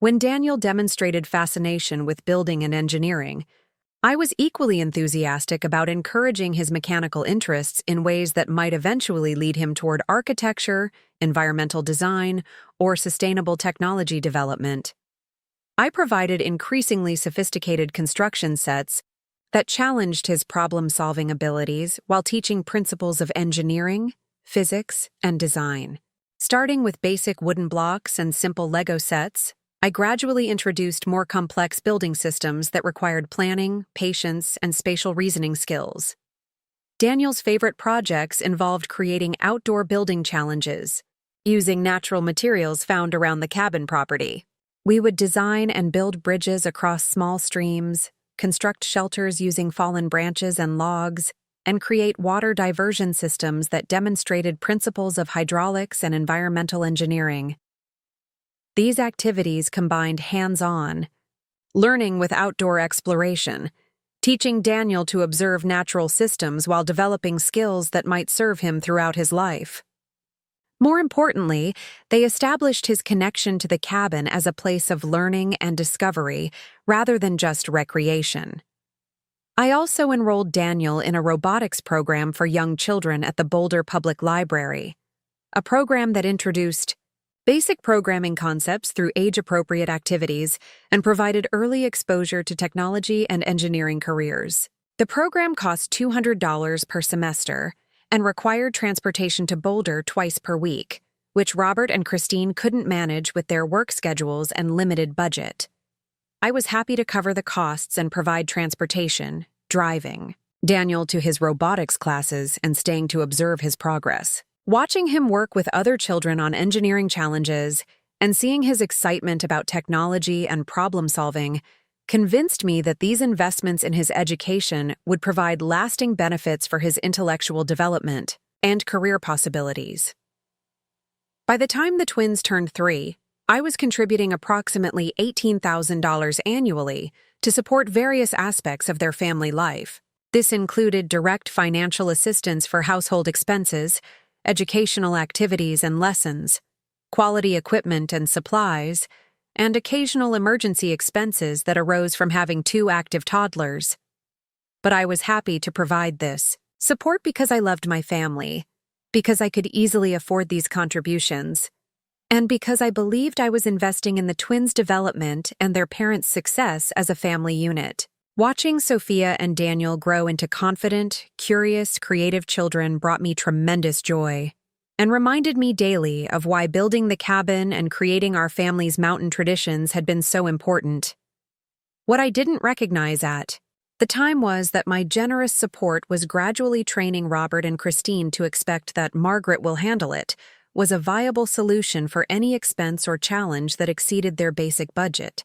Speaker 1: When Daniel demonstrated fascination with building and engineering, I was equally enthusiastic about encouraging his mechanical interests in ways that might eventually lead him toward architecture, environmental design, or sustainable technology development. I provided increasingly sophisticated construction sets that challenged his problem-solving abilities while teaching principles of engineering, physics, and design. Starting with basic wooden blocks and simple Lego sets, I gradually introduced more complex building systems that required planning, patience, and spatial reasoning skills. Daniel's favorite projects involved creating outdoor building challenges, using natural materials found around the cabin property. We would design and build bridges across small streams, construct shelters using fallen branches and logs, and create water diversion systems that demonstrated principles of hydraulics and environmental engineering. These activities combined hands-on learning with outdoor exploration, teaching Daniel to observe natural systems while developing skills that might serve him throughout his life. More importantly, they established his connection to the cabin as a place of learning and discovery rather than just recreation. I also enrolled Daniel in a robotics program for young children at the Boulder Public Library, a program that introduced basic programming concepts through age-appropriate activities and provided early exposure to technology and engineering careers. The program cost $200 per semester and required transportation to Boulder twice per week, which Robert and Christine couldn't manage with their work schedules and limited budget. I was happy to cover the costs and provide transportation, driving Daniel to his robotics classes and staying to observe his progress. Watching him work with other children on engineering challenges and seeing his excitement about technology and problem-solving convinced me that these investments in his education would provide lasting benefits for his intellectual development and career possibilities. By the time the twins turned 3, I was contributing approximately $18,000 annually to support various aspects of their family life. This included direct financial assistance for household expenses, educational activities and lessons, quality equipment and supplies, and occasional emergency expenses that arose from having 2 active toddlers. But I was happy to provide this support because I loved my family, because I could easily afford these contributions, and because I believed I was investing in the twins' development and their parents' success as a family unit. Watching Sophia and Daniel grow into confident, curious, creative children brought me tremendous joy, and reminded me daily of why building the cabin and creating our family's mountain traditions had been so important. What I didn't recognize at the time was that my generous support was gradually training Robert and Christine to expect that Margaret will handle it was a viable solution for any expense or challenge that exceeded their basic budget.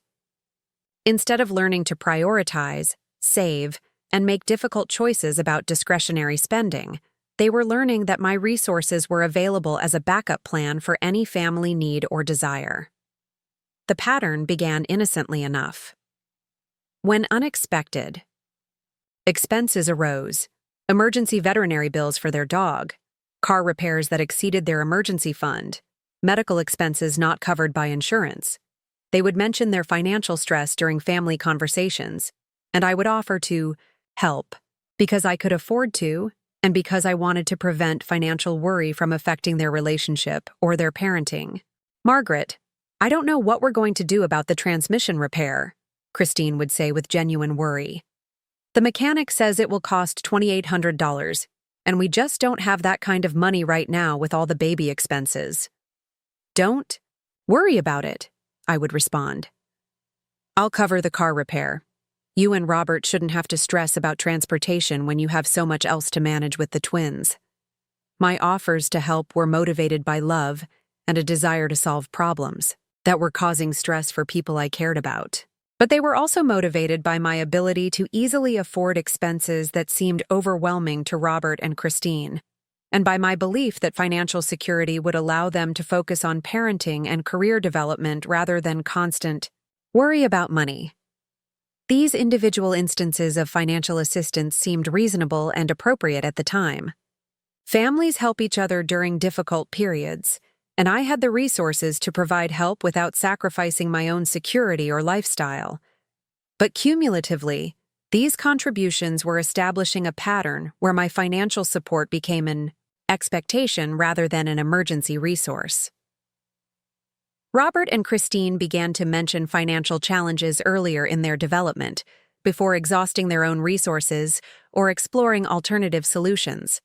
Speaker 1: Instead of learning to prioritize, save, and make difficult choices about discretionary spending, they were learning that my resources were available as a backup plan for any family need or desire. The pattern began innocently enough. When unexpected expenses arose, emergency veterinary bills for their dog, car repairs that exceeded their emergency fund, medical expenses not covered by insurance, they would mention their financial stress during family conversations, and I would offer to help because I could afford to and because I wanted to prevent financial worry from affecting their relationship or their parenting. "Margaret, I don't know what we're going to do about the transmission repair," Christine would say with genuine worry. "The mechanic says it will cost $2,800, and we just don't have that kind of money right now with all the baby expenses." "Don't worry about it," I would respond. "I'll cover the car repair. You and Robert shouldn't have to stress about transportation when you have so much else to manage with the twins." My offers to help were motivated by love and a desire to solve problems that were causing stress for people I cared about. But they were also motivated by my ability to easily afford expenses that seemed overwhelming to Robert and Christine, and by my belief that financial security would allow them to focus on parenting and career development rather than constant worry about money. These individual instances of financial assistance seemed reasonable and appropriate at the time. Families help each other during difficult periods, and I had the resources to provide help without sacrificing my own security or lifestyle. But cumulatively, these contributions were establishing a pattern where my financial support became an expectation rather than an emergency resource. Robert and Christine began to mention financial challenges earlier in their development, before exhausting their own resources or exploring alternative solutions.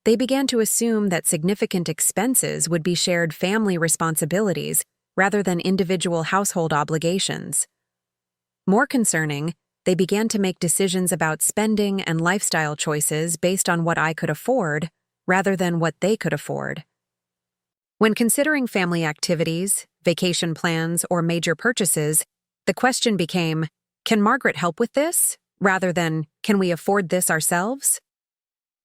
Speaker 1: They began to assume that significant expenses would be shared family responsibilities rather than individual household obligations. More concerning, they began to make decisions about spending and lifestyle choices based on what I could afford rather than what they could afford. When considering family activities, vacation plans, or major purchases, the question became, "Can Margaret help with this?" rather than, "Can we afford this ourselves?"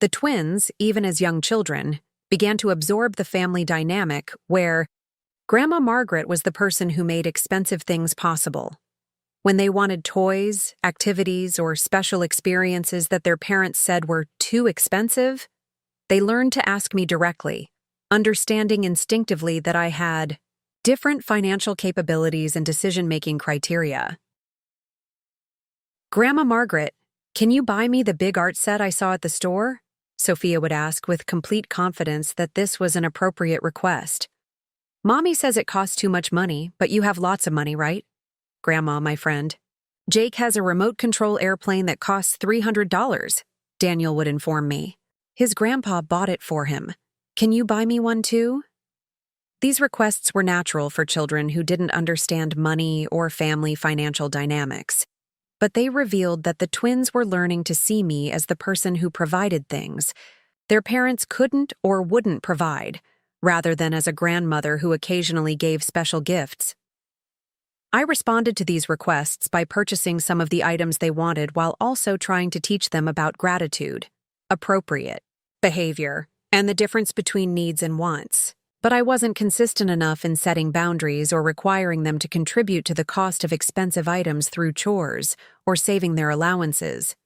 Speaker 1: The twins, even as young children, began to absorb the family dynamic where Grandma Margaret was the person who made expensive things possible. When they wanted toys, activities, or special experiences that their parents said were too expensive, they learned to ask me directly, understanding instinctively that I had different financial capabilities and decision-making criteria. "Grandma Margaret, can you buy me the big art set I saw at the store?" Sophia would ask with complete confidence that this was an appropriate request. "Mommy says it costs too much money, but you have lots of money, right?" "Grandma, my friend, Jake has a remote control airplane that costs $300, Daniel would inform me. "His grandpa bought it for him. Can you buy me one too?" These requests were natural for children who didn't understand money or family financial dynamics, but they revealed that the twins were learning to see me as the person who provided things their parents couldn't or wouldn't provide, rather than as a grandmother who occasionally gave special gifts. I responded to these requests by purchasing some of the items they wanted while also trying to teach them about gratitude, appropriate behavior, and the difference between needs and wants. But I wasn't consistent enough in setting boundaries or requiring them to contribute to the cost of expensive items through chores or saving their allowances.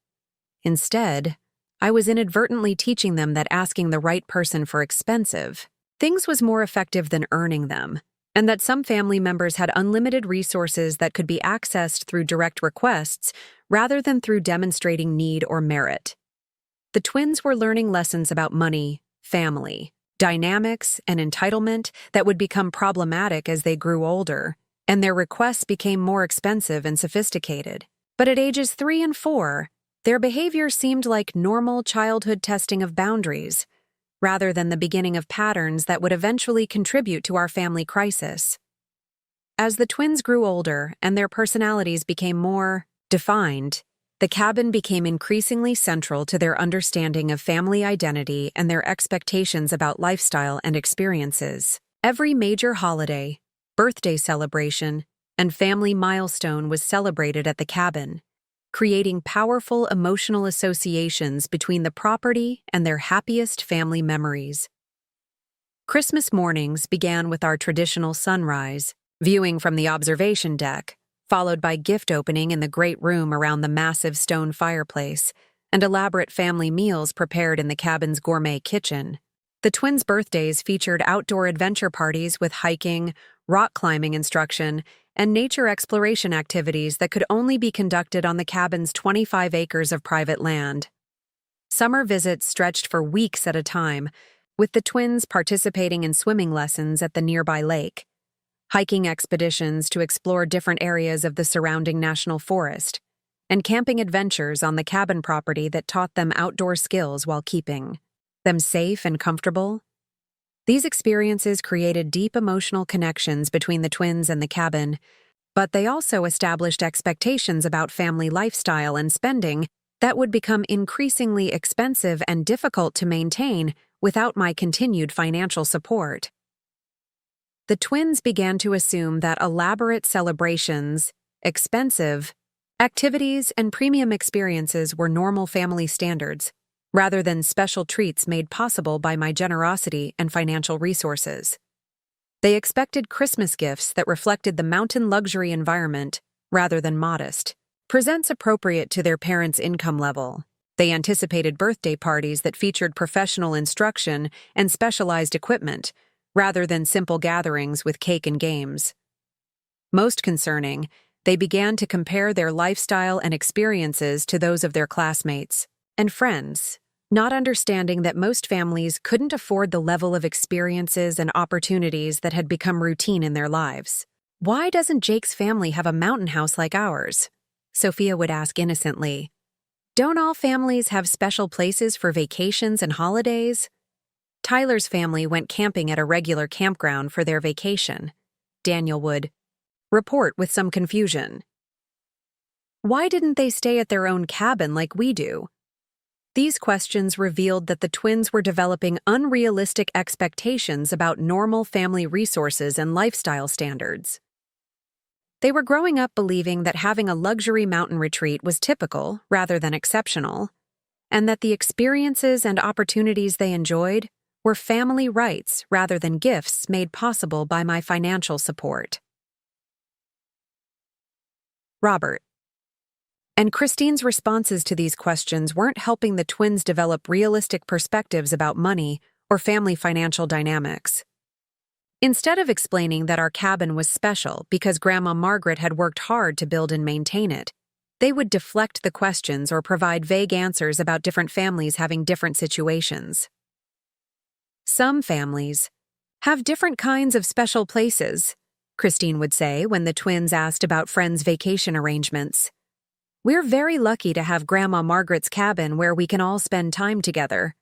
Speaker 1: Instead, I was inadvertently teaching them that asking the right person for expensive things was more effective than earning them, and that some family members had unlimited resources that could be accessed through direct requests rather than through demonstrating need or merit. The twins were learning lessons about money, family, dynamics, and entitlement that would become problematic as they grew older, and their requests became more expensive and sophisticated. But at ages 3 and 4, their behavior seemed like normal childhood testing of boundaries, rather than the beginning of patterns that would eventually contribute to our family crisis. As the twins grew older and their personalities became more defined, the cabin became increasingly central to their understanding of family identity and their expectations about lifestyle and experiences. Every major holiday, birthday celebration, and family milestone was celebrated at the cabin, creating powerful emotional associations between the property and their happiest family memories. Christmas mornings began with our traditional sunrise, viewing from the observation deck, followed by gift opening in the great room around the massive stone fireplace, and elaborate family meals prepared in the cabin's gourmet kitchen. The twins' birthdays featured outdoor adventure parties with hiking, rock climbing instruction, and nature exploration activities that could only be conducted on the cabin's 25 acres of private land. Summer visits stretched for weeks at a time, with the twins participating in swimming lessons at the nearby lake, hiking expeditions to explore different areas of the surrounding national forest, and camping adventures on the cabin property that taught them outdoor skills while keeping them safe and comfortable. These experiences created deep emotional connections between the twins and the cabin, but they also established expectations about family lifestyle and spending that would become increasingly expensive and difficult to maintain without my continued financial support. The twins began to assume that elaborate celebrations, expensive activities, and premium experiences were normal family standards, rather than special treats made possible by my generosity and financial resources. They expected Christmas gifts that reflected the mountain luxury environment rather than modest presents appropriate to their parents' income level. They anticipated birthday parties that featured professional instruction and specialized equipment, rather than simple gatherings with cake and games. Most concerning, they began to compare their lifestyle and experiences to those of their classmates and friends, not understanding that most families couldn't afford the level of experiences and opportunities that had become routine in their lives. "Why doesn't Jake's family have a mountain house like ours?" Sophia would ask innocently. "Don't all families have special places for vacations and holidays?" Tyler's family went camping at a regular campground for their vacation, Daniel would report with some confusion. "Why didn't they stay at their own cabin like we do?" These questions revealed that the twins were developing unrealistic expectations about normal family resources and lifestyle standards. They were growing up believing that having a luxury mountain retreat was typical rather than exceptional, and that the experiences and opportunities they enjoyed were family rights rather than gifts made possible by my financial support. Robert and Christine's responses to these questions weren't helping the twins develop realistic perspectives about money or family financial dynamics. Instead of explaining that our cabin was special because Grandma Margaret had worked hard to build and maintain it, they would deflect the questions or provide vague answers about different families having different situations. "Some families have different kinds of special places," Christine would say when the twins asked about friends' vacation arrangements. "We're very lucky to have Grandma Margaret's cabin where we can all spend time together."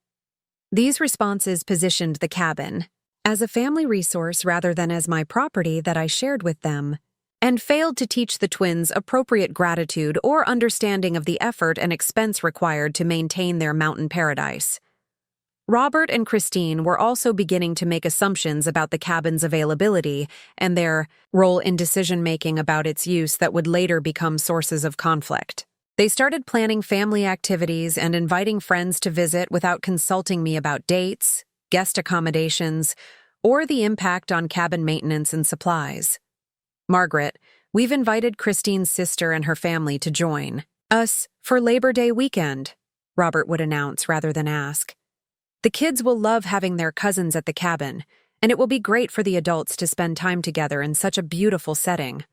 Speaker 1: These responses positioned the cabin as a family resource rather than as my property that I shared with them, and failed to teach the twins appropriate gratitude or understanding of the effort and expense required to maintain their mountain paradise. Robert and Christine were also beginning to make assumptions about the cabin's availability and their role in decision-making about its use that would later become sources of conflict. They started planning family activities and inviting friends to visit without consulting me about dates, guest accommodations, or the impact on cabin maintenance and supplies. "Margaret, we've invited Christine's sister and her family to join us for Labor Day weekend," Robert would announce rather than ask. "The kids will love having their cousins at the cabin, and it will be great for the adults to spend time together in such a beautiful setting.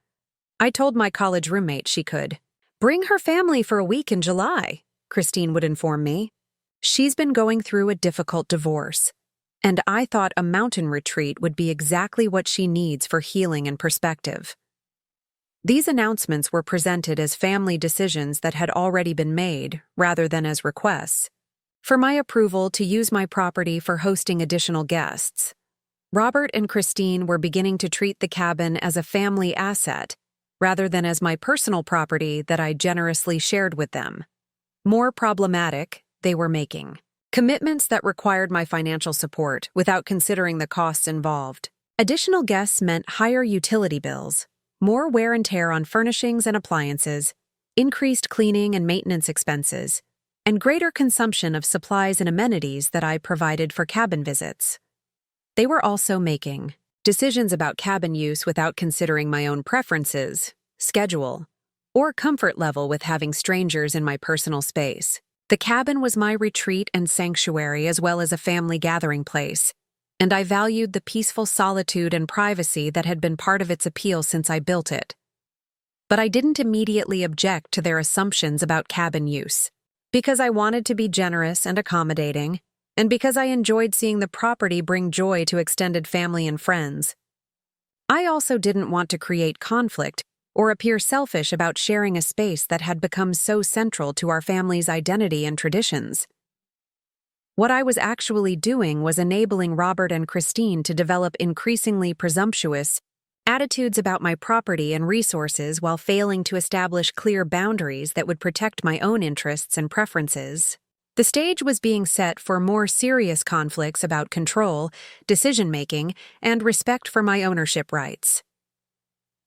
Speaker 1: I told my college roommate she could bring her family for a week in July," Christine would inform me. "She's been going through a difficult divorce, and I thought a mountain retreat would be exactly what she needs for healing and perspective." These announcements were presented as family decisions that had already been made, rather than as requests for my approval to use my property for hosting additional guests. Robert and Christine were beginning to treat the cabin as a family asset, rather than as my personal property that I generously shared with them. More problematic, they were making commitments that required my financial support without considering the costs involved. Additional guests meant higher utility bills, more wear and tear on furnishings and appliances, increased cleaning and maintenance expenses, and greater consumption of supplies and amenities that I provided for cabin visits. They were also making decisions about cabin use without considering my own preferences, schedule, or comfort level with having strangers in my personal space. The cabin was my retreat and sanctuary as well as a family gathering place, and I valued the peaceful solitude and privacy that had been part of its appeal since I built it. But I didn't immediately object to their assumptions about cabin use. Because I wanted to be generous and accommodating, and because I enjoyed seeing the property bring joy to extended family and friends. I also didn't want to create conflict or appear selfish about sharing a space that had become so central to our family's identity and traditions. What I was actually doing was enabling Robert and Christine to develop increasingly presumptuous attitudes about my property and resources while failing to establish clear boundaries that would protect my own interests and preferences. The stage was being set for more serious conflicts about control, decision-making, and respect for my ownership rights.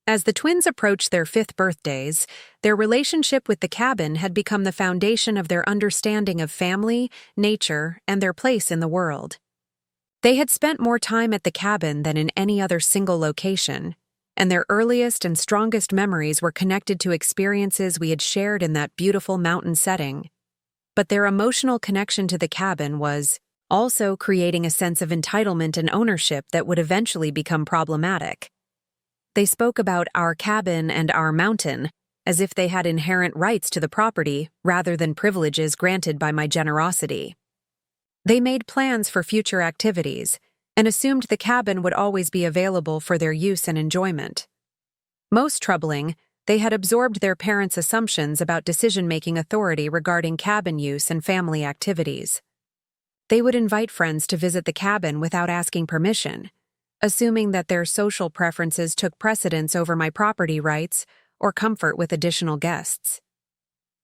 Speaker 1: As the twins approached their 5th birthdays, their relationship with the cabin had become the foundation of their understanding of family, nature, and their place in the world. They had spent more time at the cabin than in any other single location, and their earliest and strongest memories were connected to experiences we had shared in that beautiful mountain setting. But their emotional connection to the cabin was also creating a sense of entitlement and ownership that would eventually become problematic. They spoke about our cabin and our mountain as if they had inherent rights to the property rather than privileges granted by my generosity. They made plans for future activities and assumed the cabin would always be available for their use and enjoyment. Most troubling, they had absorbed their parents' assumptions about decision-making authority regarding cabin use and family activities. They would invite friends to visit the cabin without asking permission, assuming that their social preferences took precedence over my property rights or comfort with additional guests.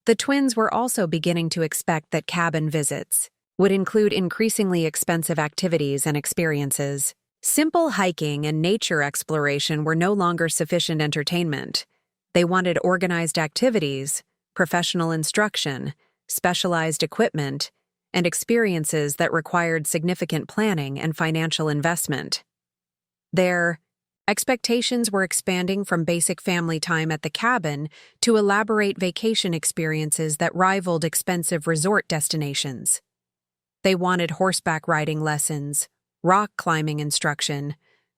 Speaker 1: The twins were also beginning to expect that cabin visits would include increasingly expensive activities and experiences. Simple hiking and nature exploration were no longer sufficient entertainment. They wanted organized activities, professional instruction, specialized equipment, and experiences that required significant planning and financial investment. Their expectations were expanding from basic family time at the cabin to elaborate vacation experiences that rivaled expensive resort destinations. They wanted horseback riding lessons, rock climbing instruction,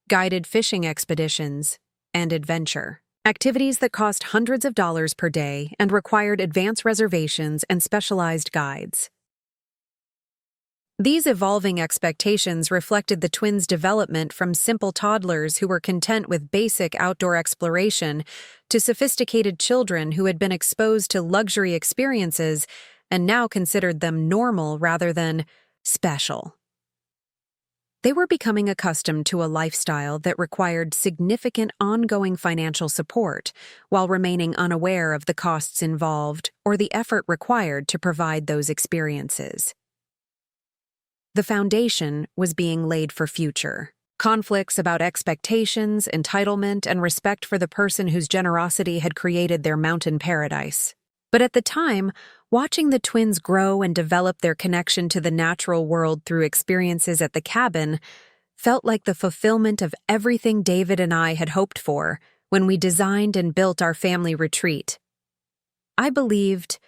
Speaker 1: guided fishing expeditions, and adventure. Activities that cost hundreds of dollars per day and required advance reservations and specialized guides. These evolving expectations reflected the twins' development from simple toddlers who were content with basic outdoor exploration to sophisticated children who had been exposed to luxury experiences and now considered them normal rather than special. They were becoming accustomed to a lifestyle that required significant ongoing financial support while remaining unaware of the costs involved or the effort required to provide those experiences. The foundation was being laid for future. Conflicts about expectations, entitlement, and respect for the person whose generosity had created their mountain paradise. But at the time, watching the twins grow and develop their connection to the natural world through experiences at the cabin felt like the fulfillment of everything David and I had hoped for when we designed and built our family retreat. I believed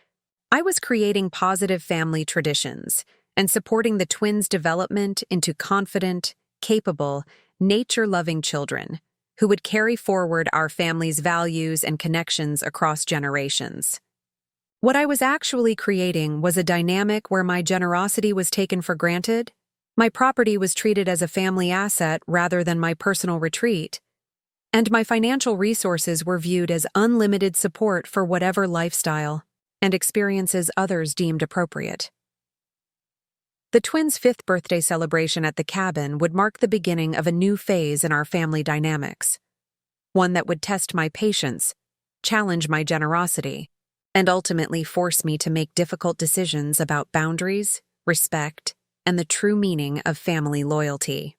Speaker 1: I was creating positive family traditions and supporting the twins' development into confident, capable, nature-loving children who would carry forward our family's values and connections across generations. What I was actually creating was a dynamic where my generosity was taken for granted, my property was treated as a family asset rather than my personal retreat, and my financial resources were viewed as unlimited support for whatever lifestyle and experiences others deemed appropriate. The twins' 5th birthday celebration at the cabin would mark the beginning of a new phase in our family dynamics, one that would test my patience, challenge my generosity, and ultimately force me to make difficult decisions about boundaries, respect, and the true meaning of family loyalty.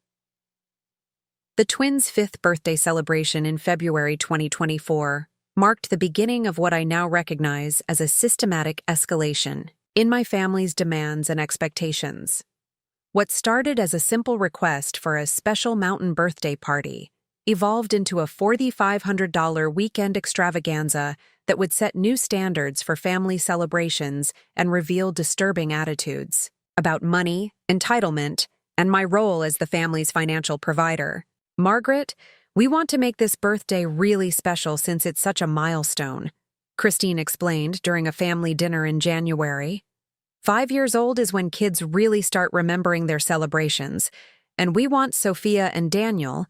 Speaker 1: The twins' 5th birthday celebration in February 2024 marked the beginning of what I now recognize as a systematic escalation in my family's demands and expectations. What started as a simple request for a special mountain birthday party evolved into a $4,500 weekend extravaganza that would set new standards for family celebrations and reveal disturbing attitudes about money, entitlement, and my role as the family's financial provider. "Margaret, we want to make this birthday really special since it's such a milestone," Christine explained during a family dinner in January. 5 years old is when kids really start remembering their celebrations, and we want Sophia and Daniel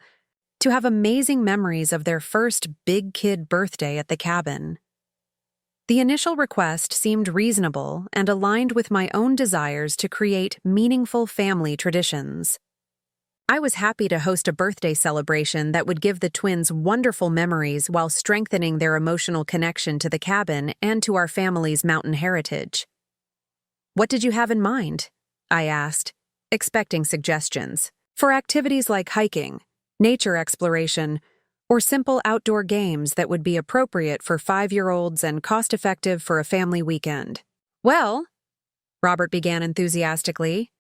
Speaker 1: to have amazing memories of their first big kid birthday at the cabin. The initial request seemed reasonable and aligned with my own desires to create meaningful family traditions. I was happy to host a birthday celebration that would give the twins wonderful memories while strengthening their emotional connection to the cabin and to our family's mountain heritage. "What did you have in mind?" I asked, expecting suggestions. "For activities like hiking, nature exploration, or simple outdoor games that would be appropriate for 5-year-olds and cost-effective for a family weekend." "Well," Robert began enthusiastically,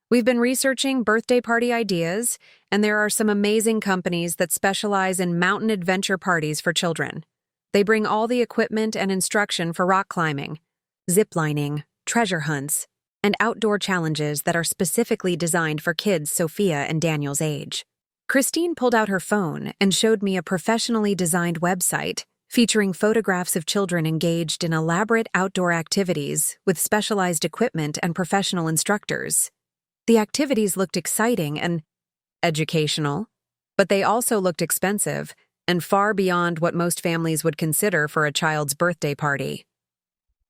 Speaker 1: "we've been researching birthday party ideas, and there are some amazing companies that specialize in mountain adventure parties for children. They bring all the equipment and instruction for rock climbing, zip-lining, treasure hunts, and outdoor challenges that are specifically designed for kids Sophia and Daniel's age." Christine pulled out her phone and showed me a professionally designed website featuring photographs of children engaged in elaborate outdoor activities with specialized equipment and professional instructors. The activities looked exciting and educational, but they also looked expensive and far beyond what most families would consider for a child's birthday party.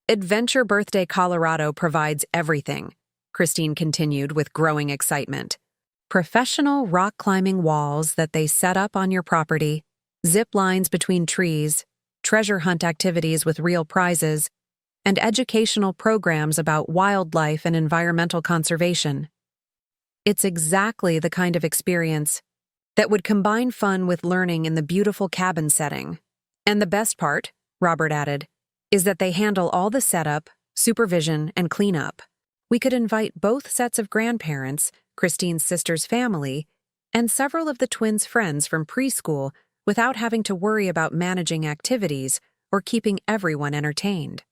Speaker 1: "Adventure Birthday Colorado provides everything," Christine continued with growing excitement. "Professional rock climbing walls that they set up on your property, zip lines between trees, treasure hunt activities with real prizes, and educational programs about wildlife and environmental conservation. It's exactly the kind of experience that would combine fun with learning in the beautiful cabin setting. And the best part," Robert added, "is that they handle all the setup, supervision, and cleanup. We could invite both sets of grandparents, Christine's sister's family, and several of the twins' friends from preschool without having to worry about managing activities or keeping everyone entertained."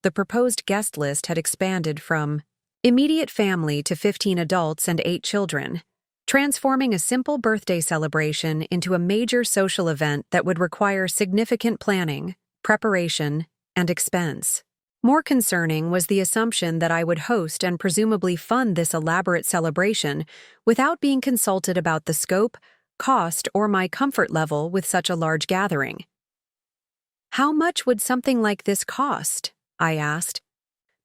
Speaker 1: The proposed guest list had expanded from immediate family to 15 adults and 8 children, transforming a simple birthday celebration into a major social event that would require significant planning, preparation, and expense. More concerning was the assumption that I would host and presumably fund this elaborate celebration without being consulted about the scope, cost, or my comfort level with such a large gathering. "How much would something like this cost?" I asked,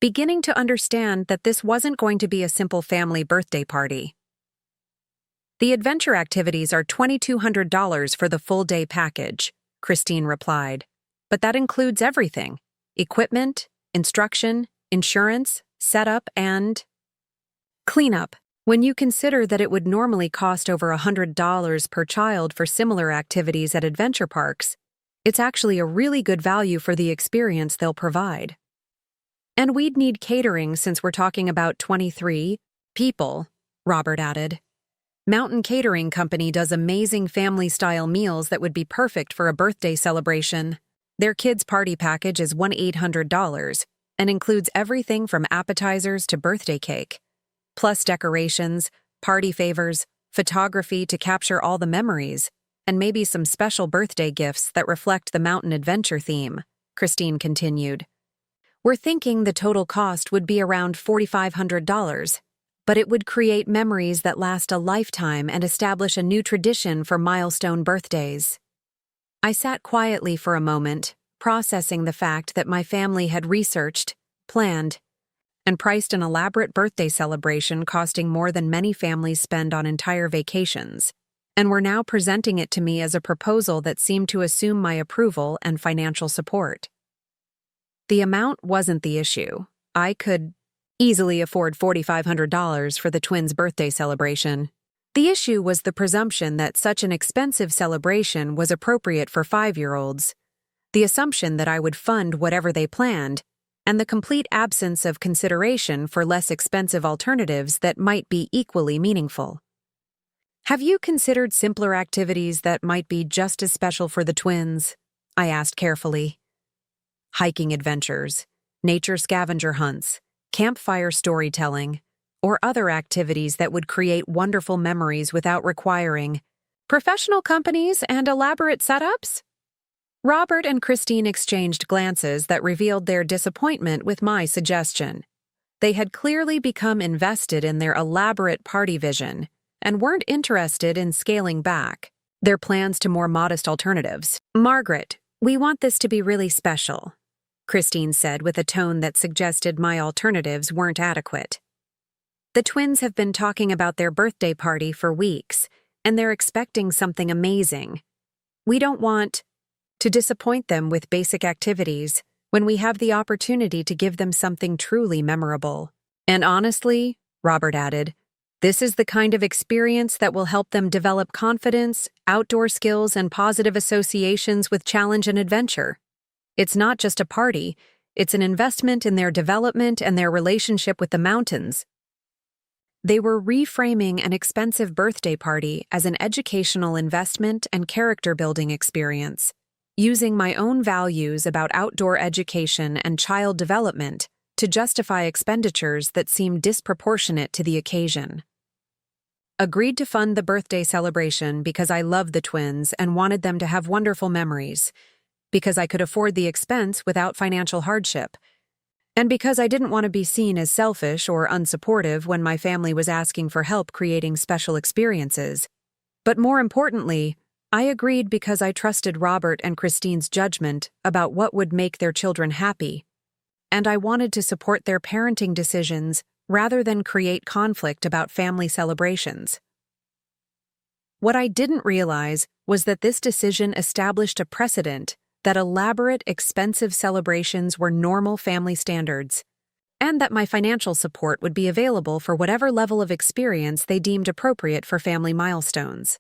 Speaker 1: beginning to understand that this wasn't going to be a simple family birthday party. "The adventure activities are $2,200 for the full-day package," Christine replied. "But that includes everything: equipment, instruction, insurance, setup, and cleanup. When you consider that it would normally cost over $100 per child for similar activities at adventure parks, it's actually a really good value for the experience they'll provide. And we'd need catering since we're talking about 23 people," Robert added. "Mountain Catering Company does amazing family-style meals that would be perfect for a birthday celebration. Their kids' party package is $1,800 and includes everything from appetizers to birthday cake, plus decorations, party favors, photography to capture all the memories, and maybe some special birthday gifts that reflect the mountain adventure theme," Christine continued. "We're thinking the total cost would be around $4,500, but it would create memories that last a lifetime and establish a new tradition for milestone birthdays." I sat quietly for a moment, processing the fact that my family had researched, planned, and priced an elaborate birthday celebration costing more than many families spend on entire vacations, and were now presenting it to me as a proposal that seemed to assume my approval and financial support. The amount wasn't the issue. I could easily afford $4,500 for the twins' birthday celebration. The issue was the presumption that such an expensive celebration was appropriate for 5-year-olds, the assumption that I would fund whatever they planned, and the complete absence of consideration for less expensive alternatives that might be equally meaningful. "Have you considered simpler activities that might be just as special for the twins?" I asked carefully. "Hiking adventures, nature scavenger hunts, campfire storytelling, or other activities that would create wonderful memories without requiring professional companies and elaborate setups?" Robert and Christine exchanged glances that revealed their disappointment with my suggestion. They had clearly become invested in their elaborate party vision and weren't interested in scaling back their plans to more modest alternatives. "Margaret, we want this to be really special," Christine said with a tone that suggested my alternatives weren't adequate. "The twins have been talking about their birthday party for weeks, and they're expecting something amazing. We don't want to disappoint them with basic activities when we have the opportunity to give them something truly memorable. And honestly," Robert added, "this is the kind of experience that will help them develop confidence, outdoor skills, and positive associations with challenge and adventure. It's not just a party, it's an investment in their development and their relationship with the mountains." They were reframing an expensive birthday party as an educational investment and character-building experience, using my own values about outdoor education and child development to justify expenditures that seemed disproportionate to the occasion. Agreed to fund the birthday celebration because I loved the twins and wanted them to have wonderful memories, because I could afford the expense without financial hardship, and because I didn't want to be seen as selfish or unsupportive when my family was asking for help creating special experiences. But more importantly, I agreed because I trusted Robert and Christine's judgment about what would make their children happy, and I wanted to support their parenting decisions rather than create conflict about family celebrations. What I didn't realize was that this decision established a precedent that elaborate, expensive celebrations were normal family standards, and that my financial support would be available for whatever level of experience they deemed appropriate for family milestones.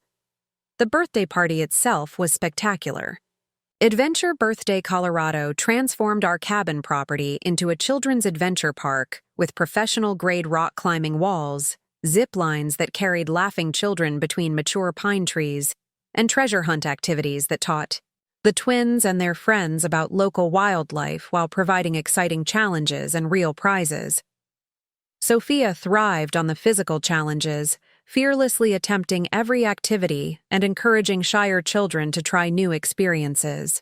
Speaker 1: The birthday party itself was spectacular. Adventure Birthday Colorado transformed our cabin property into a children's adventure park with professional-grade rock-climbing walls, zip lines that carried laughing children between mature pine trees, and treasure hunt activities that taught the twins and their friends about local wildlife while providing exciting challenges and real prizes. Sophia thrived on the physical challenges, fearlessly attempting every activity and encouraging shyer children to try new experiences.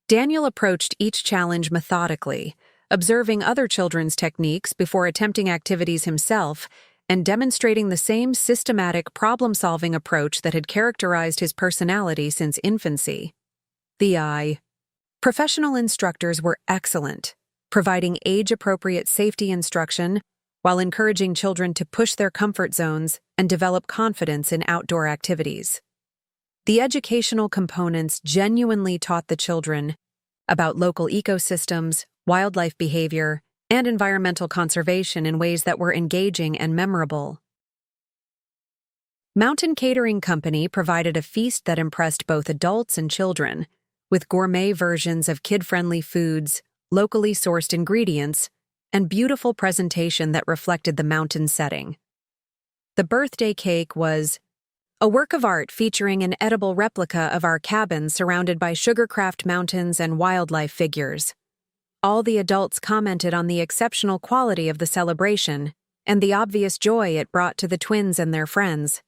Speaker 1: Daniel approached each challenge methodically, observing other children's techniques before attempting activities himself and demonstrating the same systematic problem-solving approach that had characterized his personality since infancy. Professional instructors were excellent, providing age-appropriate safety instruction while encouraging children to push their comfort zones and develop confidence in outdoor activities. The educational components genuinely taught the children about local ecosystems, wildlife behavior, and environmental conservation in ways that were engaging and memorable. Mountain Catering Company provided a feast that impressed both adults and children, with gourmet versions of kid-friendly foods, locally sourced ingredients, and beautiful presentation that reflected the mountain setting. The birthday cake was a work of art featuring an edible replica of our cabin surrounded by Sugarcraft mountains and wildlife figures. All the adults commented on the exceptional quality of the celebration and the obvious joy it brought to the twins and their friends.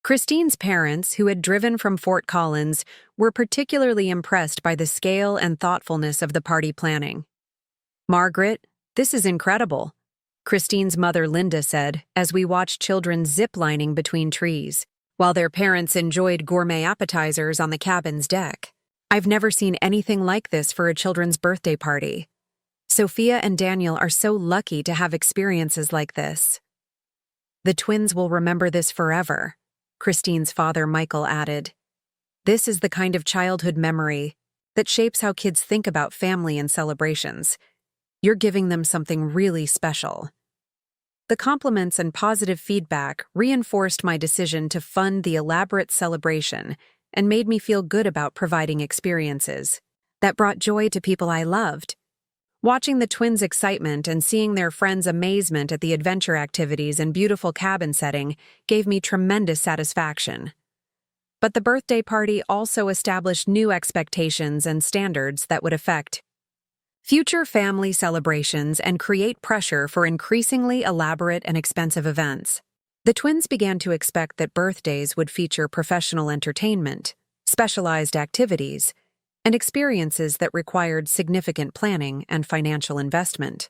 Speaker 1: Christine's parents, who had driven from Fort Collins, were particularly impressed by the scale and thoughtfulness of the party planning. "Margaret, this is incredible," Christine's mother Linda said as we watched children zip-lining between trees, while their parents enjoyed gourmet appetizers on the cabin's deck. "I've never seen anything like this for a children's birthday party. Sophia and Daniel are so lucky to have experiences like this." "The twins will remember this forever," Christine's father Michael added. "This is the kind of childhood memory that shapes how kids think about family and celebrations. You're giving them something really special." The compliments and positive feedback reinforced my decision to fund the elaborate celebration and made me feel good about providing experiences that brought joy to people I loved. Watching the twins' excitement and seeing their friends' amazement at the adventure activities and beautiful cabin setting gave me tremendous satisfaction. But the birthday party also established new expectations and standards that would affect future family celebrations and create pressure for increasingly elaborate and expensive events. The twins began to expect that birthdays would feature professional entertainment, specialized activities, and experiences that required significant planning and financial investment.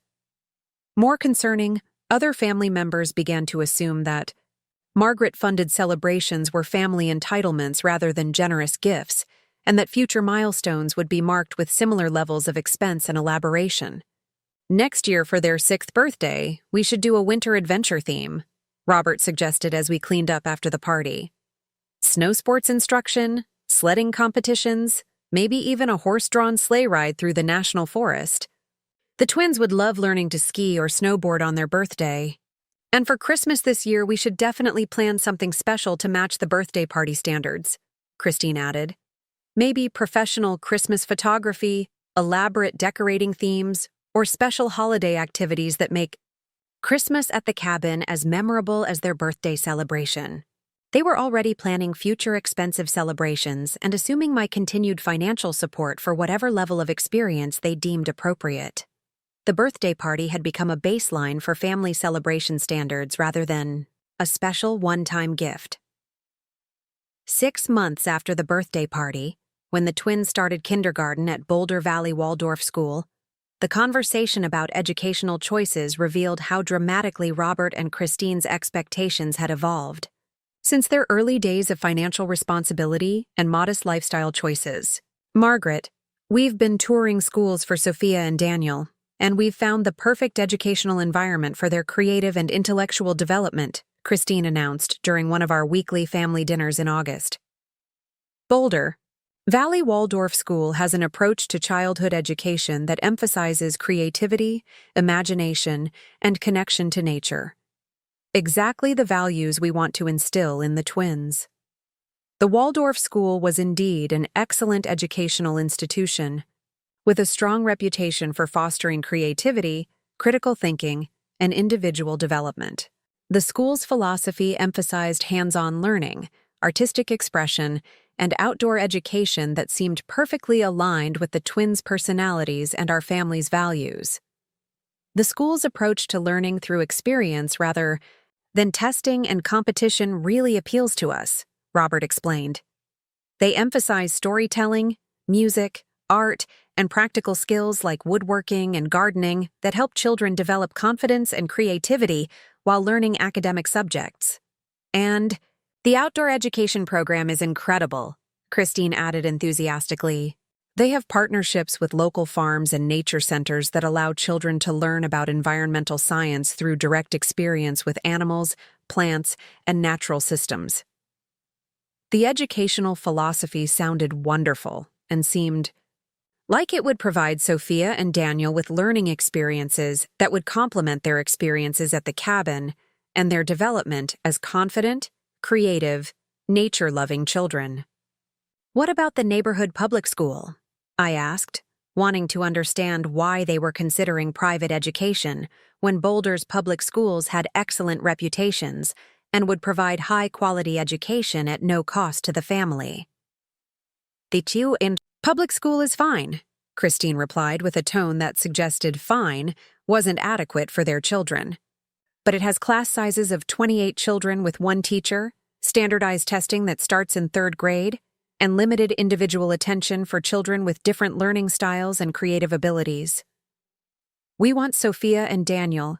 Speaker 1: More concerning, other family members began to assume that Margaret-funded celebrations were family entitlements rather than generous gifts, and that future milestones would be marked with similar levels of expense and elaboration. Next year, for their 6th birthday, we should do a winter adventure theme, Robert suggested as we cleaned up after the party. Snow sports instruction, sledding competitions, maybe even a horse-drawn sleigh ride through the national forest. The twins would love learning to ski or snowboard on their birthday. And for Christmas this year, we should definitely plan something special to match the birthday party standards, Christine added. Maybe professional Christmas photography, elaborate decorating themes, or special holiday activities that make Christmas at the cabin as memorable as their birthday celebration. They were already planning future expensive celebrations and assuming my continued financial support for whatever level of experience they deemed appropriate. The birthday party had become a baseline for family celebration standards rather than a special one-time gift. 6 months after the birthday party, when the twins started kindergarten at Boulder Valley Waldorf School, the conversation about educational choices revealed how dramatically Robert and Christine's expectations had evolved. Since their early days of financial responsibility and modest lifestyle choices, Margaret, we've been touring schools for Sophia and Daniel, and we've found the perfect educational environment for their creative and intellectual development, Christine announced during one of our weekly family dinners in August. Boulder Valley Waldorf School has an approach to childhood education that emphasizes creativity, imagination, and connection to nature. Exactly the values we want to instill in the twins. The Waldorf School was indeed an excellent educational institution, with a strong reputation for fostering creativity, critical thinking, and individual development. The school's philosophy emphasized hands-on learning, artistic expression, and outdoor education that seemed perfectly aligned with the twins' personalities and our family's values. The school's approach to learning through experience rather than testing and competition really appeals to us, Robert explained. They emphasize storytelling, music, art, and practical skills like woodworking and gardening that help children develop confidence and creativity while learning academic subjects. And the outdoor education program is incredible, Christine added enthusiastically. They have partnerships with local farms and nature centers that allow children to learn about environmental science through direct experience with animals, plants, and natural systems. The educational philosophy sounded wonderful and seemed like it would provide Sophia and Daniel with learning experiences that would complement their experiences at the cabin and their development as confident, creative, nature-loving children. What about the neighborhood public school? I asked, wanting to understand why they were considering private education when Boulder's public schools had excellent reputations and would provide high-quality education at no cost to the family. The two in public school is fine, Christine replied with a tone that suggested fine wasn't adequate for their children. But it has class sizes of 28 children with one teacher, standardized testing that starts in 3rd grade, and limited individual attention for children with different learning styles and creative abilities. We want Sophia and Daniel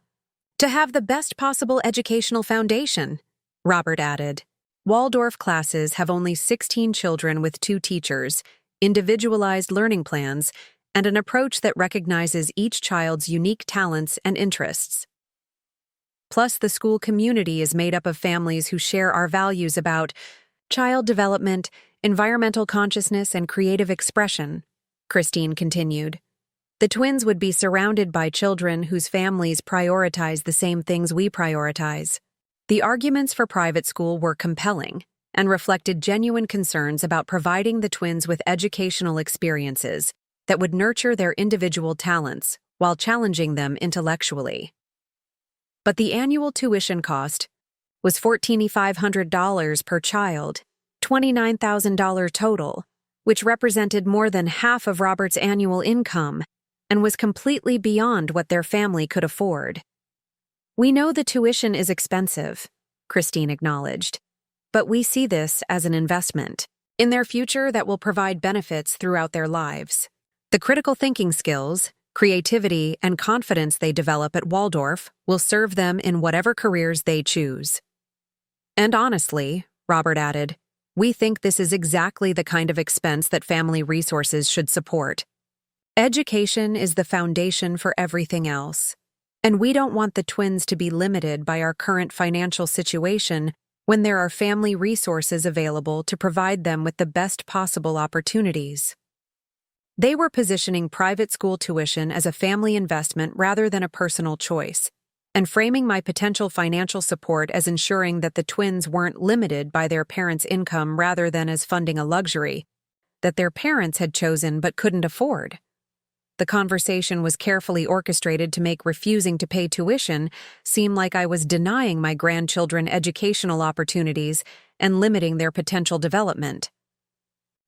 Speaker 1: to have the best possible educational foundation, Robert added. Waldorf classes have only 16 children with 2 teachers, individualized learning plans, and an approach that recognizes each child's unique talents and interests. Plus, the school community is made up of families who share our values about child development, environmental consciousness, and creative expression, Christine continued. The twins would be surrounded by children whose families prioritize the same things we prioritize. The arguments for private school were compelling and reflected genuine concerns about providing the twins with educational experiences that would nurture their individual talents while challenging them intellectually. But the annual tuition cost was $1,400 per child, $29,000 total, which represented more than half of Robert's annual income and was completely beyond what their family could afford. We know the tuition is expensive, Christine acknowledged, but we see this as an investment in their future that will provide benefits throughout their lives. The critical thinking skills, Creativity and confidence they develop at Waldorf will serve them in whatever careers they choose. And honestly, Robert added, we think this is exactly the kind of expense that family resources should support. Education is the foundation for everything else, and we don't want the twins to be limited by our current financial situation when there are family resources available to provide them with the best possible opportunities. They were positioning private school tuition as a family investment rather than a personal choice, and framing my potential financial support as ensuring that the twins weren't limited by their parents' income rather than as funding a luxury that their parents had chosen but couldn't afford. The conversation was carefully orchestrated to make refusing to pay tuition seem like I was denying my grandchildren educational opportunities and limiting their potential development.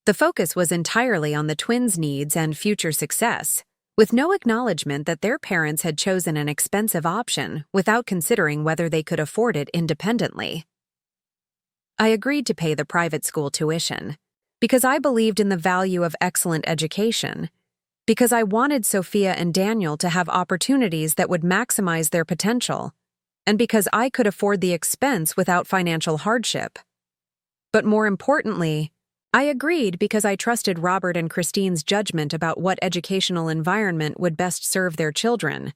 Speaker 1: The focus was entirely on the twins' needs and future success, with no acknowledgement that their parents had chosen an expensive option without considering whether they could afford it independently. I agreed to pay the private school tuition because I believed in the value of excellent education, because I wanted Sophia and Daniel to have opportunities that would maximize their potential, and because I could afford the expense without financial hardship. But more importantly, I agreed because I trusted Robert and Christine's judgment about what educational environment would best serve their children,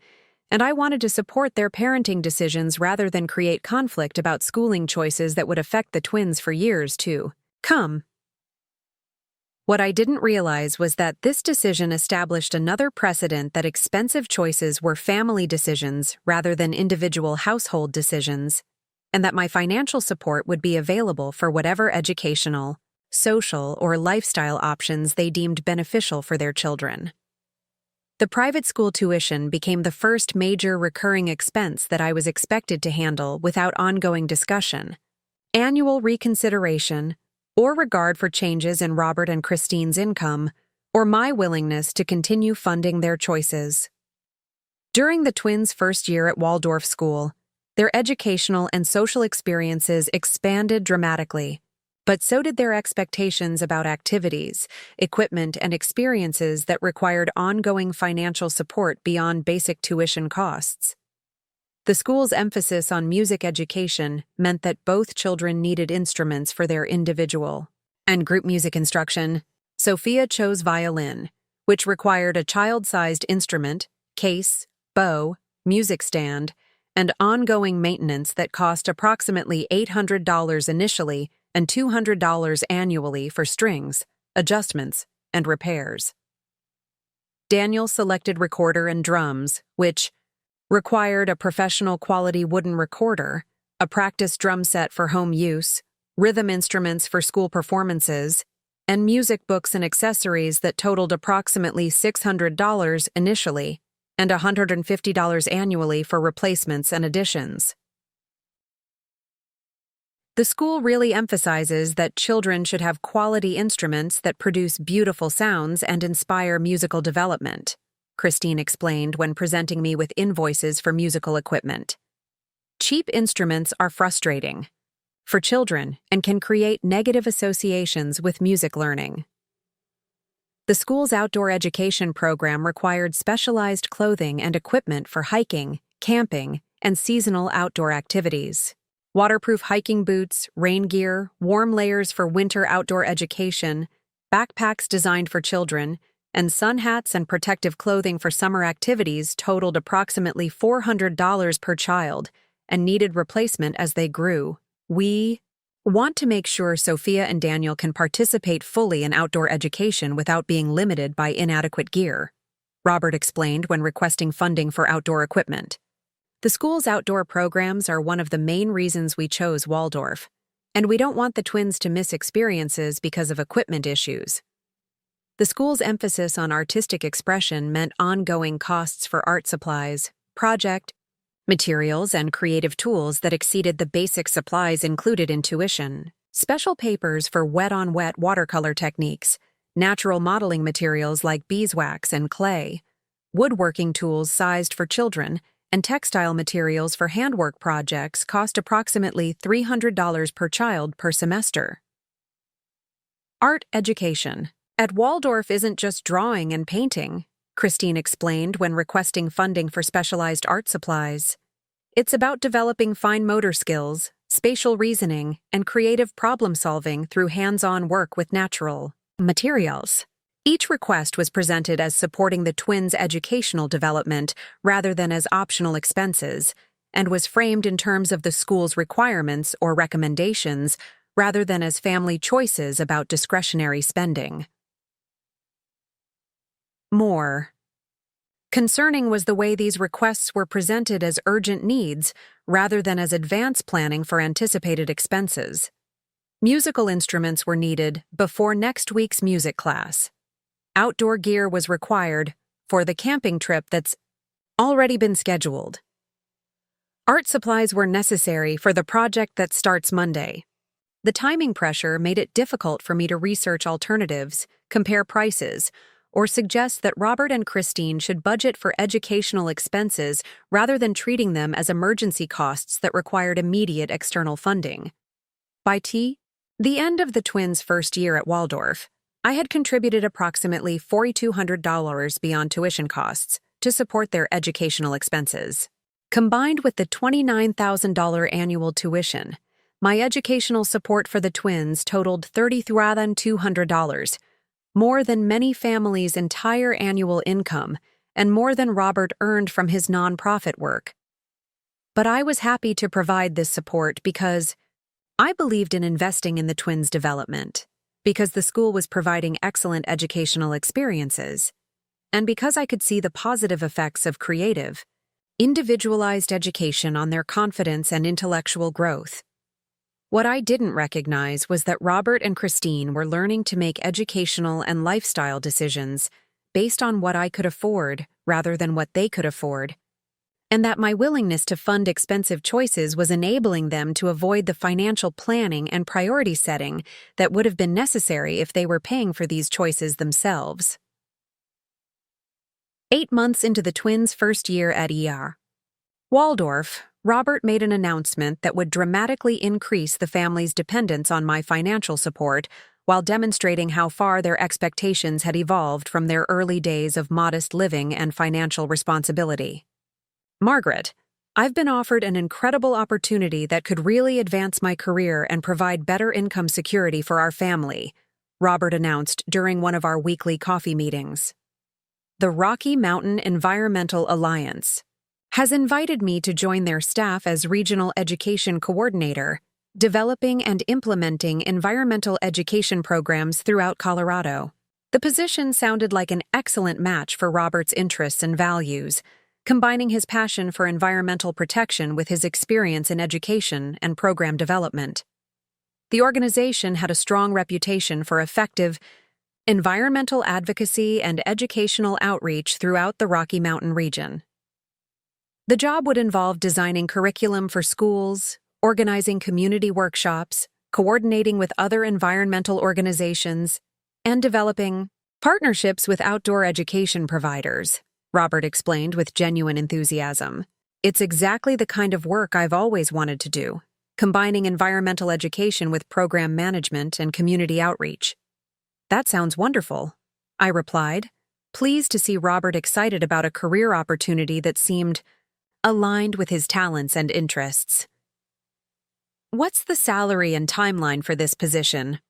Speaker 1: and I wanted to support their parenting decisions rather than create conflict about schooling choices that would affect the twins for years to come. What I didn't realize was that this decision established another precedent that expensive choices were family decisions rather than individual household decisions, and that my financial support would be available for whatever educational, social, or lifestyle options they deemed beneficial for their children. The private school tuition became the first major recurring expense that I was expected to handle without ongoing discussion, annual reconsideration, or regard for changes in Robert and Christine's income, or my willingness to continue funding their choices. During the twins' first year at Waldorf School, their educational and social experiences expanded dramatically, but so did their expectations about activities, equipment, and experiences that required ongoing financial support beyond basic tuition costs. The school's emphasis on music education meant that both children needed instruments for their individual and group music instruction. Sophia chose violin, which required a child-sized instrument, case, bow, music stand, and ongoing maintenance that cost approximately $800 initially and $200 annually for strings, adjustments, and repairs. Daniel selected recorder and drums, which required a professional quality wooden recorder, a practice drum set for home use, rhythm instruments for school performances, and music books and accessories that totaled approximately $600 initially and $150 annually for replacements and additions. The school really emphasizes that children should have quality instruments that produce beautiful sounds and inspire musical development, Christine explained when presenting me with invoices for musical equipment. Cheap instruments are frustrating for children and can create negative associations with music learning. The school's outdoor education program required specialized clothing and equipment for hiking, camping, and seasonal outdoor activities. Waterproof hiking boots, rain gear, warm layers for winter outdoor education, backpacks designed for children, and sun hats and protective clothing for summer activities totaled approximately $400 per child and needed replacement as they grew. We want to make sure Sophia and Daniel can participate fully in outdoor education without being limited by inadequate gear, Robert explained when requesting funding for outdoor equipment. The school's outdoor programs are one of the main reasons we chose Waldorf, and we don't want the twins to miss experiences because of equipment issues. The school's emphasis on artistic expression meant ongoing costs for art supplies, project materials, and creative tools that exceeded the basic supplies included in tuition. Special papers for wet-on-wet watercolor techniques, natural modeling materials like beeswax and clay, woodworking tools sized for children, and textile materials for handwork projects cost approximately $300 per child per semester. Art education at Waldorf isn't just drawing and painting, Christine explained when requesting funding for specialized art supplies. It's about developing fine motor skills, spatial reasoning, and creative problem-solving through hands-on work with natural materials. Each request was presented as supporting the twins' educational development rather than as optional expenses, and was framed in terms of the school's requirements or recommendations rather than as family choices about discretionary spending. More concerning was the way these requests were presented as urgent needs rather than as advance planning for anticipated expenses. Musical instruments were needed before next week's music class. Outdoor gear was required for the camping trip that's already been scheduled. Art supplies were necessary for the project that starts Monday. The timing pressure made it difficult for me to research alternatives, compare prices, or suggest that Robert and Christine should budget for educational expenses rather than treating them as emergency costs that required immediate external funding. By the end of the twins' first year at Waldorf, I had contributed approximately $4,200 beyond tuition costs to support their educational expenses. Combined with the $29,000 annual tuition, my educational support for the twins totaled $30,200, more than many families' entire annual income and more than Robert earned from his nonprofit work. But I was happy to provide this support because I believed in investing in the twins' development, because the school was providing excellent educational experiences, and because I could see the positive effects of creative, individualized education on their confidence and intellectual growth. What I didn't recognize was that Robert and Christine were learning to make educational and lifestyle decisions based on what I could afford rather than what they could afford, and that my willingness to fund expensive choices was enabling them to avoid the financial planning and priority setting that would have been necessary if they were paying for these choices themselves. 8 months into the twins' first year at Waldorf, Robert made an announcement that would dramatically increase the family's dependence on my financial support while demonstrating how far their expectations had evolved from their early days of modest living and financial responsibility. Margaret, I've been offered an incredible opportunity that could really advance my career and provide better income security for our family, Robert announced during one of our weekly coffee meetings. The Rocky Mountain Environmental Alliance has invited me to join their staff as Regional Education Coordinator, developing and implementing environmental education programs throughout Colorado. The position sounded like an excellent match for Robert's interests and values, combining his passion for environmental protection with his experience in education and program development. The organization had a strong reputation for effective environmental advocacy and educational outreach throughout the Rocky Mountain region. The job would involve designing curriculum for schools, organizing community workshops, coordinating with other environmental organizations, and developing partnerships with outdoor education providers, Robert explained with genuine enthusiasm. It's exactly the kind of work I've always wanted to do, combining environmental education with program management and community outreach. That sounds wonderful, I replied, pleased to see Robert excited about a career opportunity that seemed aligned with his talents and interests. What's the salary and timeline for this position?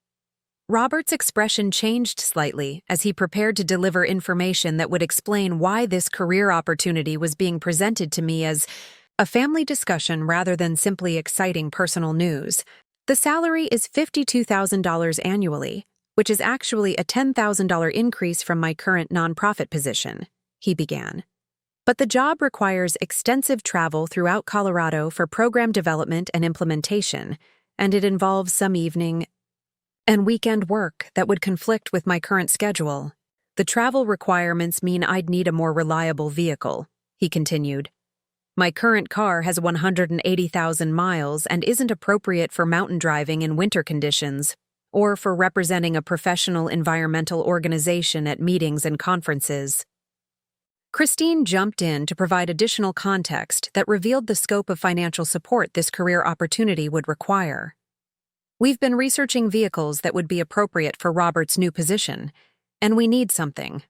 Speaker 1: Robert's expression changed slightly as he prepared to deliver information that would explain why this career opportunity was being presented to me as a family discussion rather than simply exciting personal news. The salary is $52,000 annually, which is actually a $10,000 increase from my current nonprofit position, he began. But the job requires extensive travel throughout Colorado for program development and implementation, and it involves some evening and weekend work that would conflict with my current schedule. The travel requirements mean I'd need a more reliable vehicle, he continued. My current car has 180,000 miles and isn't appropriate for mountain driving in winter conditions or for representing a professional environmental organization at meetings and conferences. Christine jumped in to provide additional context that revealed the scope of financial support this career opportunity would require. We've been researching vehicles that would be appropriate for Robert's new position, and we need something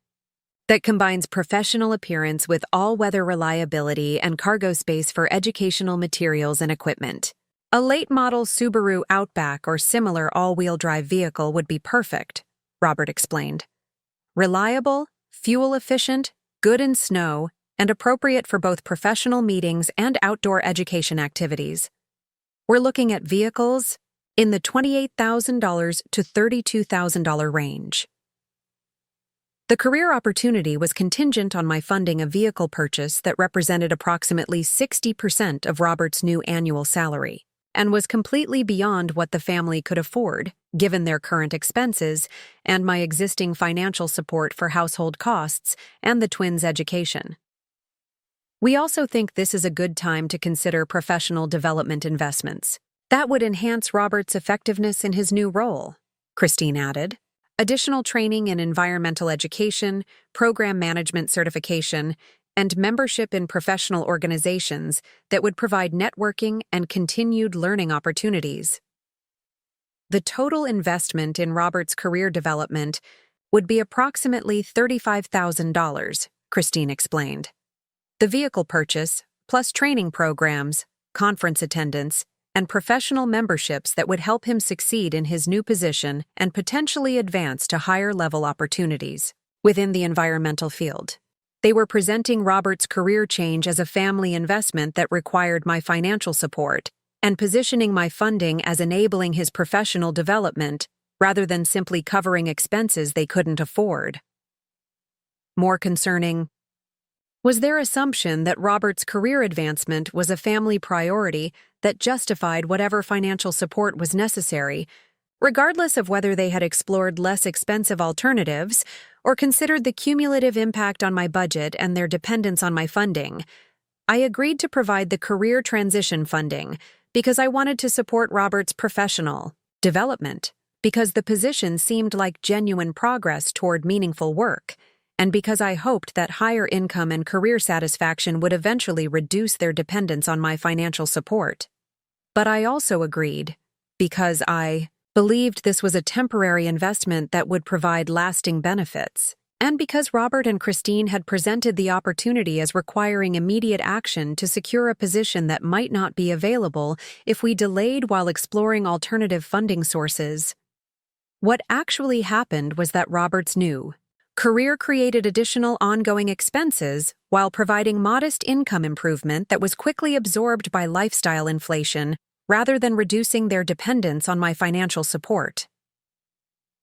Speaker 1: that combines professional appearance with all-weather reliability and cargo space for educational materials and equipment. A late-model Subaru Outback or similar all-wheel drive vehicle would be perfect, Robert explained. Reliable, fuel-efficient, good in snow, and appropriate for both professional meetings and outdoor education activities. We're looking at vehicles in the $28,000 to $32,000 range. The career opportunity was contingent on my funding a vehicle purchase that represented approximately 60% of Robert's new annual salary, and was completely beyond what the family could afford, given their current expenses and my existing financial support for household costs and the twins' education. We also think this is a good time to consider professional development investments. That would enhance Robert's effectiveness in his new role, Christine added. Additional training in environmental education, program management certification, and membership in professional organizations that would provide networking and continued learning opportunities. The total investment in Robert's career development would be approximately $35,000, Christine explained. The vehicle purchase, plus training programs, conference attendance, and professional memberships that would help him succeed in his new position and potentially advance to higher-level opportunities within the environmental field. They were presenting Robert's career change as a family investment that required my financial support and positioning my funding as enabling his professional development rather than simply covering expenses they couldn't afford. More concerning was their assumption that Robert's career advancement was a family priority that justified whatever financial support was necessary, regardless of whether they had explored less expensive alternatives or considered the cumulative impact on my budget and their dependence on my funding. I agreed to provide the career transition funding because I wanted to support Robert's professional development, because the position seemed like genuine progress toward meaningful work, and because I hoped that higher income and career satisfaction would eventually reduce their dependence on my financial support. But I also agreed because I believed this was a temporary investment that would provide lasting benefits, and because Robert and Christine had presented the opportunity as requiring immediate action to secure a position that might not be available if we delayed while exploring alternative funding sources. What actually happened was that Robert's new career created additional ongoing expenses while providing modest income improvement that was quickly absorbed by lifestyle inflation rather than reducing their dependence on my financial support.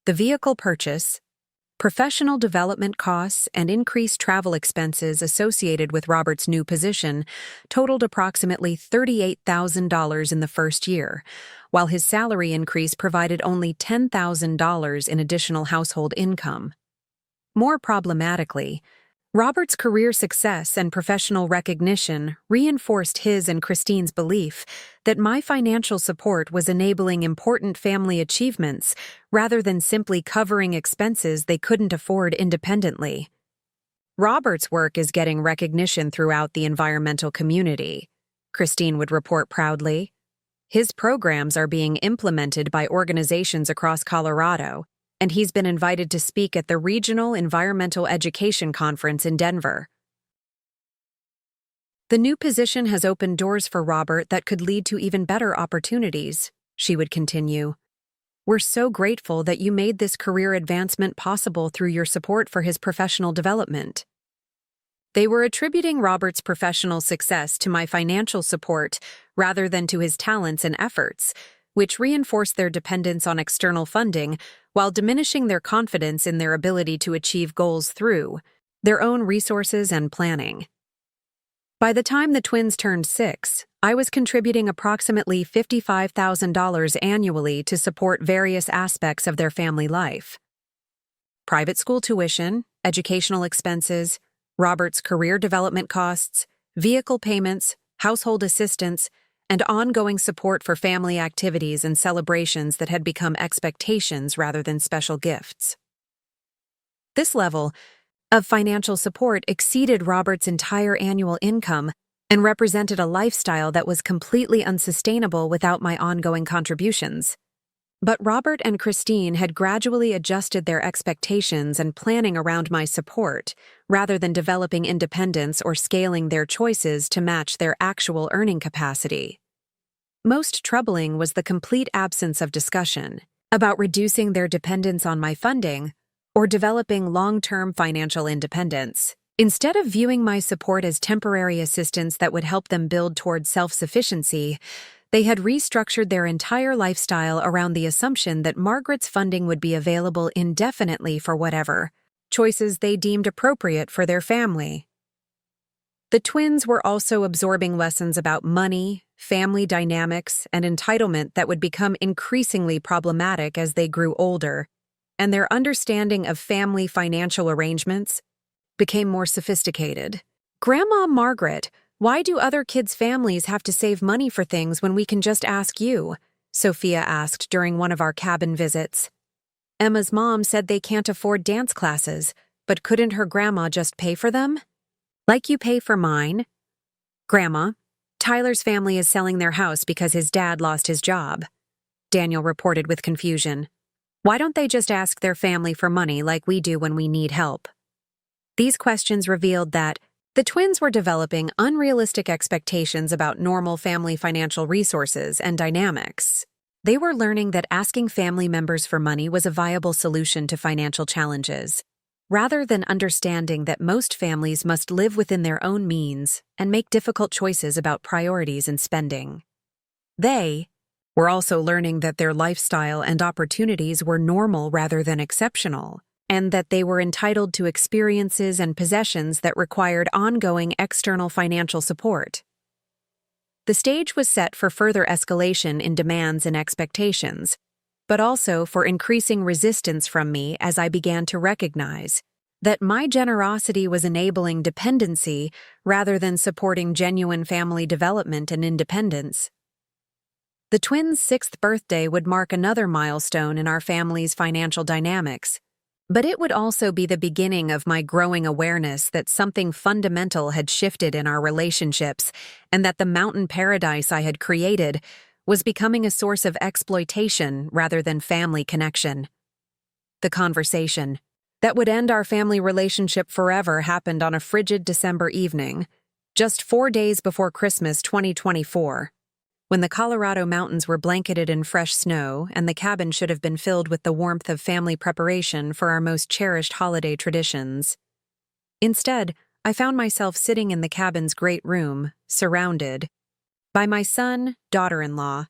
Speaker 1: The vehicle purchase, professional development costs, and increased travel expenses associated with Robert's new position totaled approximately $38,000 in the first year, while his salary increase provided only $10,000 in additional household income. More problematically, Robert's career success and professional recognition reinforced his and Christine's belief that my financial support was enabling important family achievements rather than simply covering expenses they couldn't afford independently. Robert's work is getting recognition throughout the environmental community, Christine would report proudly. His programs are being implemented by organizations across Colorado, and he's been invited to speak at the Regional Environmental Education Conference in Denver. The new position has opened doors for Robert that could lead to even better opportunities, she would continue. We're so grateful that you made this career advancement possible through your support for his professional development. They were attributing Robert's professional success to my financial support rather than to his talents and efforts, which reinforced their dependence on external funding while diminishing their confidence in their ability to achieve goals through their own resources and planning. By the time the twins turned 6, I was contributing approximately $55,000 annually to support various aspects of their family life. Private school tuition, educational expenses, Robert's career development costs, vehicle payments, household assistance, and ongoing support for family activities and celebrations that had become expectations rather than special gifts. This level of financial support exceeded Robert's entire annual income and represented a lifestyle that was completely unsustainable without my ongoing contributions. But Robert and Christine had gradually adjusted their expectations and planning around my support, rather than developing independence or scaling their choices to match their actual earning capacity. Most troubling was the complete absence of discussion about reducing their dependence on my funding or developing long-term financial independence. Instead of viewing my support as temporary assistance that would help them build toward self-sufficiency, they had restructured their entire lifestyle around the assumption that Margaret's funding would be available indefinitely for whatever choices they deemed appropriate for their family. The twins were also absorbing lessons about money, family dynamics, and entitlement that would become increasingly problematic as they grew older, and their understanding of family financial arrangements became more sophisticated. "Grandma Margaret, why do other kids' families have to save money for things when we can just ask you?" Sophia asked during one of our cabin visits. "Emma's mom said they can't afford dance classes, but couldn't her grandma just pay for them?" "Like you pay for mine." "Grandma, Tyler's family is selling their house because his dad lost his job," Daniel reported with confusion. "Why don't they just ask their family for money like we do when we need help?" These questions revealed that the twins were developing unrealistic expectations about normal family financial resources and dynamics. They were learning that asking family members for money was a viable solution to financial challenges, rather than understanding that most families must live within their own means and make difficult choices about priorities and spending. They were also learning that their lifestyle and opportunities were normal rather than exceptional, and that they were entitled to experiences and possessions that required ongoing external financial support. The stage was set for further escalation in demands and expectations, but also for increasing resistance from me as I began to recognize that my generosity was enabling dependency rather than supporting genuine family development and independence. The twins' 6th birthday would mark another milestone in our family's financial dynamics, but it would also be the beginning of my growing awareness that something fundamental had shifted in our relationships and that the mountain paradise I had created was becoming a source of exploitation rather than family connection. The conversation that would end our family relationship forever happened on a frigid December evening, just 4 days before Christmas 2024. When the Colorado mountains were blanketed in fresh snow and the cabin should have been filled with the warmth of family preparation for our most cherished holiday traditions. Instead, I found myself sitting in the cabin's great room, surrounded by my son, daughter-in-law,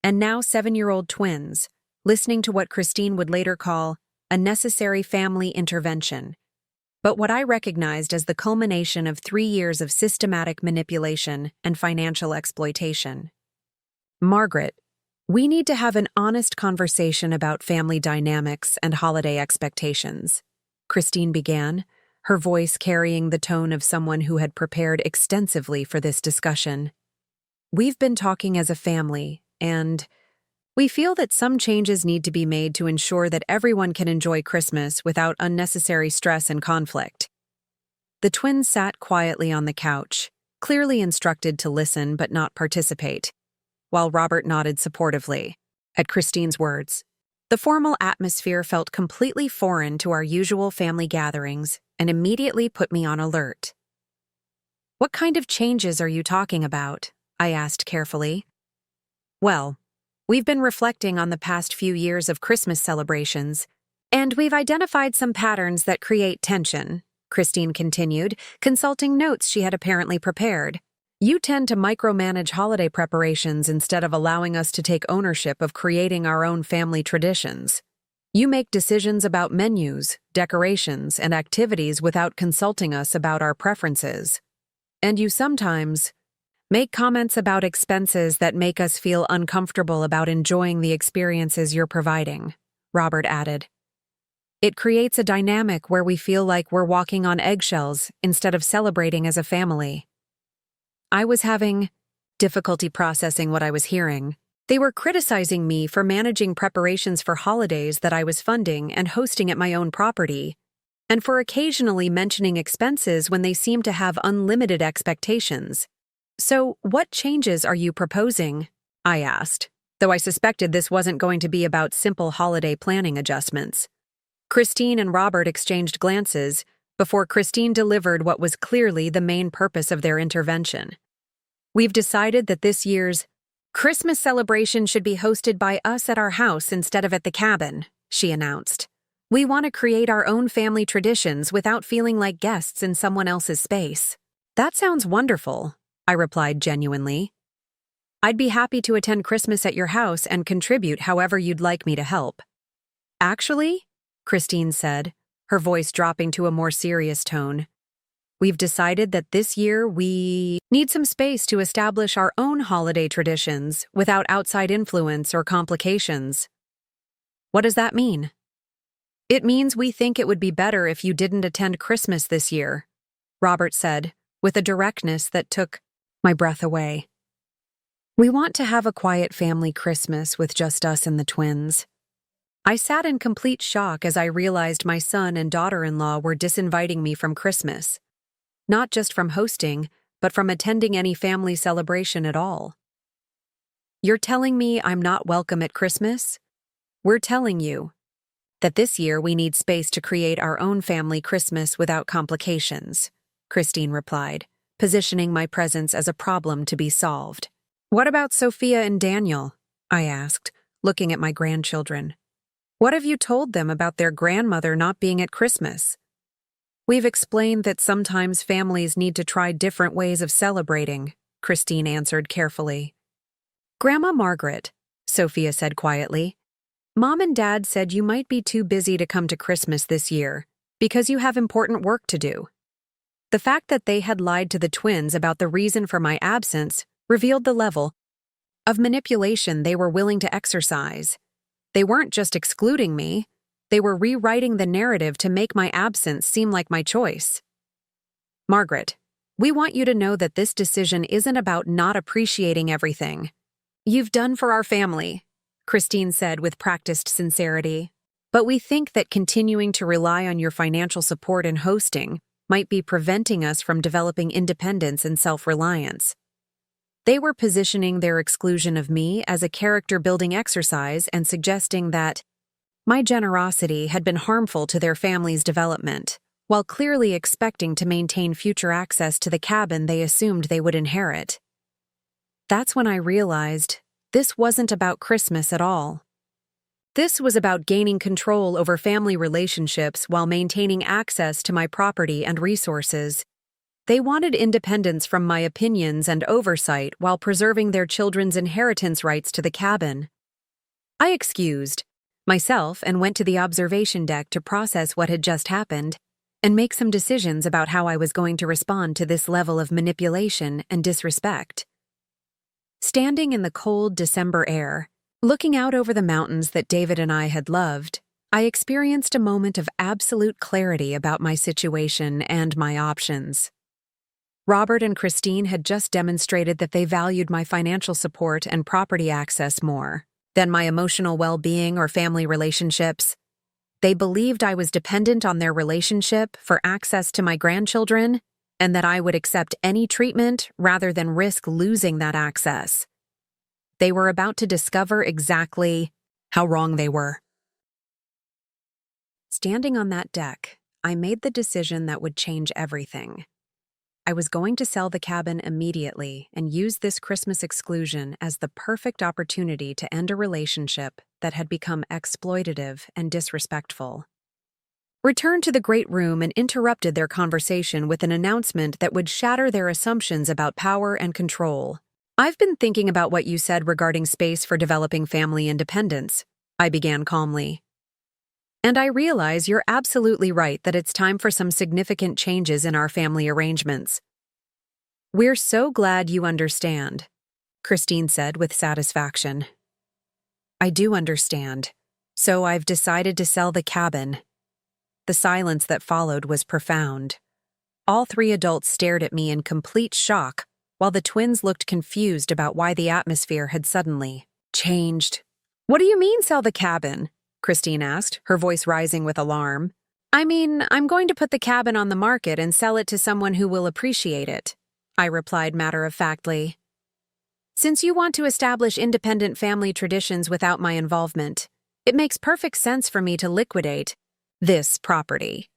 Speaker 1: and now 7-year-old twins, listening to what Christine would later call a necessary family intervention, but what I recognized as the culmination of 3 years of systematic manipulation and financial exploitation. "Margaret, we need to have an honest conversation about family dynamics and holiday expectations," Christine began, her voice carrying the tone of someone who had prepared extensively for this discussion. "We've been talking as a family, and we feel that some changes need to be made to ensure that everyone can enjoy Christmas without unnecessary stress and conflict." The twins sat quietly on the couch, clearly instructed to listen but not participate, while Robert nodded supportively at Christine's words. The formal atmosphere felt completely foreign to our usual family gatherings and immediately put me on alert. "What kind of changes are you talking about?" I asked carefully. "Well, we've been reflecting on the past few years of Christmas celebrations, and we've identified some patterns that create tension," Christine continued, consulting notes she had apparently prepared. "You tend to micromanage holiday preparations instead of allowing us to take ownership of creating our own family traditions. You make decisions about menus, decorations, and activities without consulting us about our preferences. And you sometimes make comments about expenses that make us feel uncomfortable about enjoying the experiences you're providing," Robert added. "It creates a dynamic where we feel like we're walking on eggshells instead of celebrating as a family." I was having difficulty processing what I was hearing. They were criticizing me for managing preparations for holidays that I was funding and hosting at my own property, and for occasionally mentioning expenses when they seemed to have unlimited expectations. "So, what changes are you proposing?" I asked. though I suspected this wasn't going to be about simple holiday planning adjustments. Christine and Robert exchanged glances before Christine delivered what was clearly the main purpose of their intervention. We've decided that this year's Christmas celebration should be hosted by us at our house instead of at the cabin, she announced. We want to create our own family traditions without feeling like guests in someone else's space. That sounds wonderful, I replied genuinely. I'd be happy to attend Christmas at your house and contribute however you'd like me to help. Actually, Christine said, her voice dropping to a more serious tone, we've decided that this year we need some space to establish our own holiday traditions without outside influence or complications. What does that mean? It means we think it would be better if you didn't attend Christmas this year, Robert said, with a directness that took my breath away. We want to have a quiet family Christmas with just us and the twins. I sat in complete shock as I realized my son and daughter-in-law were disinviting me from Christmas. Not just from hosting, but from attending any family celebration at all. You're telling me I'm not welcome at Christmas? We're telling you that this year we need space to create our own family Christmas without complications, Christine replied, positioning my presence as a problem to be solved. What about Sophia and Daniel? I asked, looking at my grandchildren. What have you told them about their grandmother not being at Christmas? We've explained that sometimes families need to try different ways of celebrating, Christine answered carefully. Grandma Margaret, Sophia said quietly, Mom and Dad said you might be too busy to come to Christmas this year because you have important work to do. The fact that they had lied to the twins about the reason for my absence revealed the level of manipulation they were willing to exercise. They weren't just excluding me, they were rewriting the narrative to make my absence seem like my choice. Margaret, we want you to know that this decision isn't about not appreciating everything you've done for our family, Christine said with practiced sincerity. But we think that continuing to rely on your financial support and hosting might be preventing us from developing independence and self-reliance. They were positioning their exclusion of me as a character-building exercise and suggesting that my generosity had been harmful to their family's development, while clearly expecting to maintain future access to the cabin they assumed they would inherit. That's when I realized this wasn't about Christmas at all. This was about gaining control over family relationships while maintaining access to my property and resources. They wanted independence from my opinions and oversight while preserving their children's inheritance rights to the cabin. I excused myself and went to the observation deck to process what had just happened and make some decisions about how I was going to respond to this level of manipulation and disrespect. Standing in the cold December air, looking out over the mountains that David and I had loved, I experienced a moment of absolute clarity about my situation and my options. Robert and Christine had just demonstrated that they valued my financial support and property access more than my emotional well-being or family relationships. They believed I was dependent on their relationship for access to my grandchildren and that I would accept any treatment rather than risk losing that access. They were about to discover exactly how wrong they were. Standing on that deck, I made the decision that would change everything. I was going to sell the cabin immediately and use this Christmas exclusion as the perfect opportunity to end a relationship that had become exploitative and disrespectful. Returned to the great room and interrupted their conversation with an announcement that would shatter their assumptions about power and control. I've been thinking about what you said regarding space for developing family independence, I began calmly. And I realize you're absolutely right that it's time for some significant changes in our family arrangements. We're so glad you understand, Christine said with satisfaction. I do understand, so I've decided to sell the cabin. The silence that followed was profound. All three adults stared at me in complete shock, while the twins looked confused about why the atmosphere had suddenly changed. What do you mean, sell the cabin? Christine asked, her voice rising with alarm. I mean, I'm going to put the cabin on the market and sell it to someone who will appreciate it, I replied matter-of-factly. Since you want to establish independent family traditions without my involvement, it makes perfect sense for me to liquidate this property.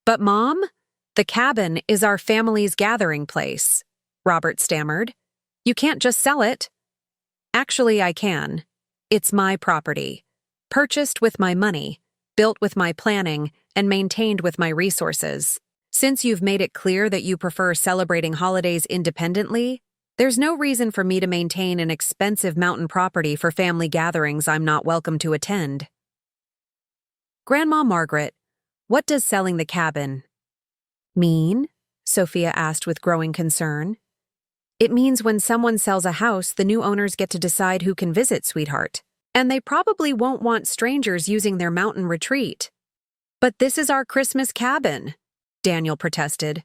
Speaker 1: But Mom, the cabin is our family's gathering place, Robert stammered. You can't just sell it. Actually, I can. It's my property, purchased with my money, built with my planning, and maintained with my resources. Since you've made it clear that you prefer celebrating holidays independently, there's no reason for me to maintain an expensive mountain property for family gatherings I'm not welcome to attend. Grandma Margaret, what does selling the cabin mean? Sophia asked with growing concern. It means when someone sells a house, the new owners get to decide who can visit, sweetheart. And they probably won't want strangers using their mountain retreat. But this is our Christmas cabin, Daniel protested.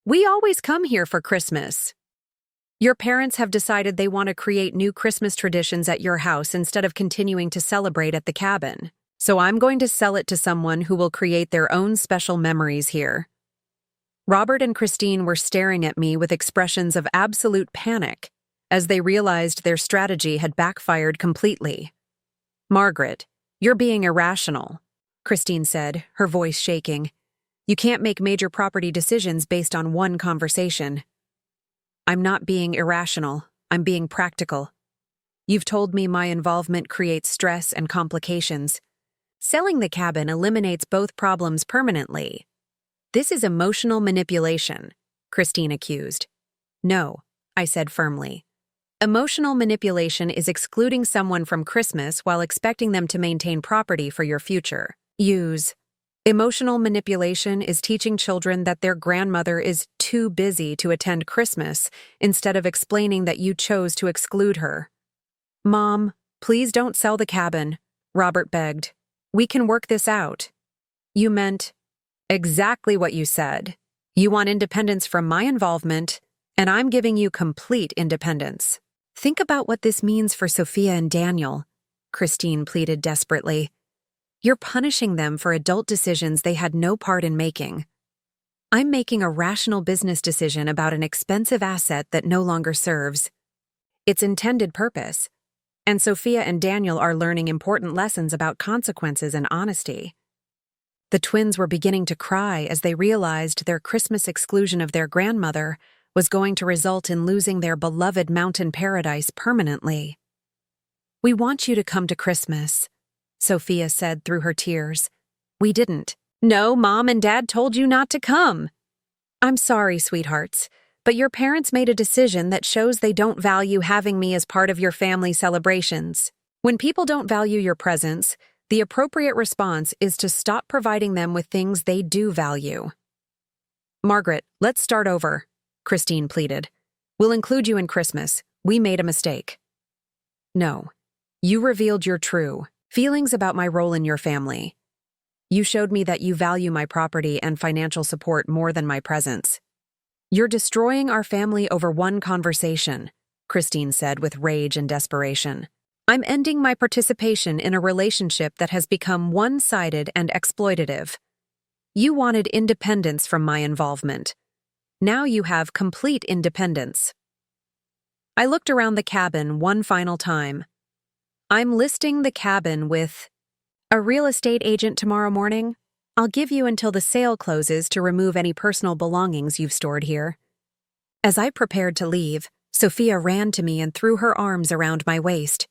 Speaker 1: We always come here for Christmas. Your parents have decided they want to create new Christmas traditions at your house instead of continuing to celebrate at the cabin. So I'm going to sell it to someone who will create their own special memories here. Robert and Christine were staring at me with expressions of absolute panic as they realized their strategy had backfired completely. Margaret, you're being irrational, Christine said, her voice shaking. You can't make major property decisions based on one conversation. I'm not being irrational, I'm being practical. You've told me my involvement creates stress and complications. Selling the cabin eliminates both problems permanently. This is emotional manipulation, Christine accused. No, I said firmly. Emotional manipulation is excluding someone from Christmas while expecting them to maintain property for your future. Emotional manipulation is teaching children that their grandmother is too busy to attend Christmas instead of explaining that you chose to exclude her. Mom, please don't sell the cabin, Robert begged. We can work this out. You meant exactly what you said. You want independence from my involvement, and I'm giving you complete independence. Think about what this means for Sophia and Daniel, Christine pleaded desperately. You're punishing them for adult decisions they had no part in making. I'm making a rational business decision about an expensive asset that no longer serves its intended purpose, and Sophia and Daniel are learning important lessons about consequences and honesty. The twins were beginning to cry as they realized their Christmas exclusion of their grandmother was going to result in losing their beloved mountain paradise permanently. We want you to come to Christmas, Sophia said through her tears. We didn't. No, Mom and Dad told you not to come. I'm sorry, sweethearts, but your parents made a decision that shows they don't value having me as part of your family celebrations. When people don't value your presence, the appropriate response is to stop providing them with things they do value. Margaret, let's start over, Christine pleaded. We'll include you in Christmas. We made a mistake. No. You revealed your true feelings about my role in your family. You showed me that you value my property and financial support more than my presence. You're destroying our family over one conversation, Christine said with rage and desperation. I'm ending my participation in a relationship that has become one-sided and exploitative. You wanted independence from my involvement. Now you have complete independence. I looked around the cabin one final time. I'm listing the cabin with a real estate agent tomorrow morning. I'll give you until the sale closes to remove any personal belongings you've stored here. As I prepared to leave, Sophia ran to me and threw her arms around my waist.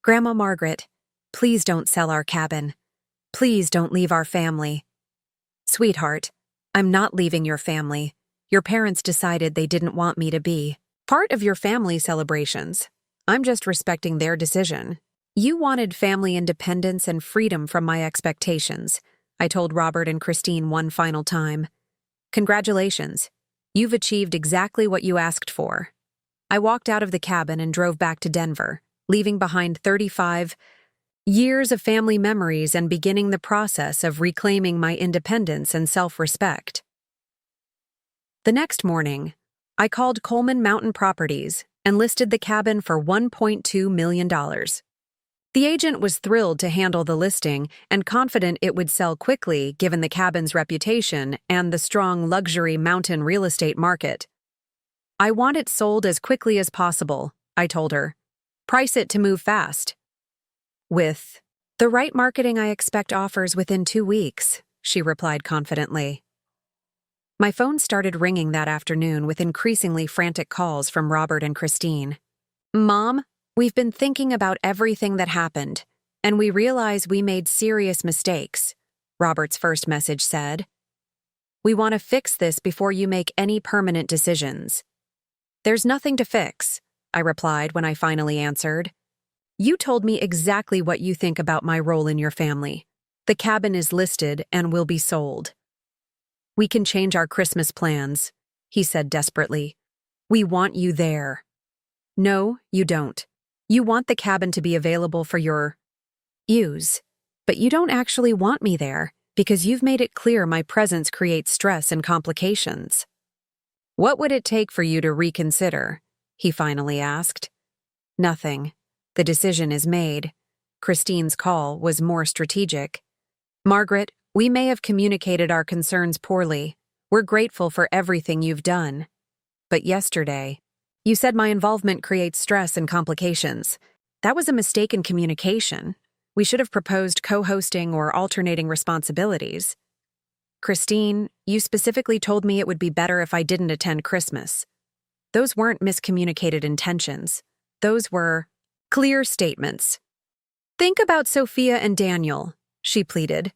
Speaker 1: Grandma Margaret, please don't sell our cabin. Please don't leave our family. Sweetheart, I'm not leaving your family. Your parents decided they didn't want me to be part of your family celebrations. I'm just respecting their decision. You wanted family independence and freedom from my expectations, I told Robert and Christine one final time. Congratulations. You've achieved exactly what you asked for. I walked out of the cabin and drove back to Denver, leaving behind 35 years of family memories and beginning the process of reclaiming my independence and self-respect. The next morning, I called Coleman Mountain Properties and listed the cabin for $1.2 million. The agent was thrilled to handle the listing and confident it would sell quickly given the cabin's reputation and the strong luxury mountain real estate market. I want it sold as quickly as possible, I told her. Price it to move fast. With the right marketing, I expect offers within 2 weeks, she replied confidently. My phone started ringing that afternoon with increasingly frantic calls from Robert and Christine. Mom, we've been thinking about everything that happened, and we realize we made serious mistakes, Robert's first message said. We want to fix this before you make any permanent decisions. There's nothing to fix, I replied when I finally answered. You told me exactly what you think about my role in your family. The cabin is listed and will be sold. We can change our Christmas plans, he said desperately. We want you there. No, you don't. You want the cabin to be available for your use, but you don't actually want me there because you've made it clear my presence creates stress and complications. What would it take for you to reconsider? He finally asked. Nothing. The decision is made. Christine's call was more strategic. Margaret, we may have communicated our concerns poorly. We're grateful for everything you've done. But yesterday, you said my involvement creates stress and complications. That was a mistake in communication. We should have proposed co-hosting or alternating responsibilities. Christine, you specifically told me it would be better if I didn't attend Christmas. Those weren't miscommunicated intentions. Those were clear statements. Think about Sophia and Daniel, she pleaded.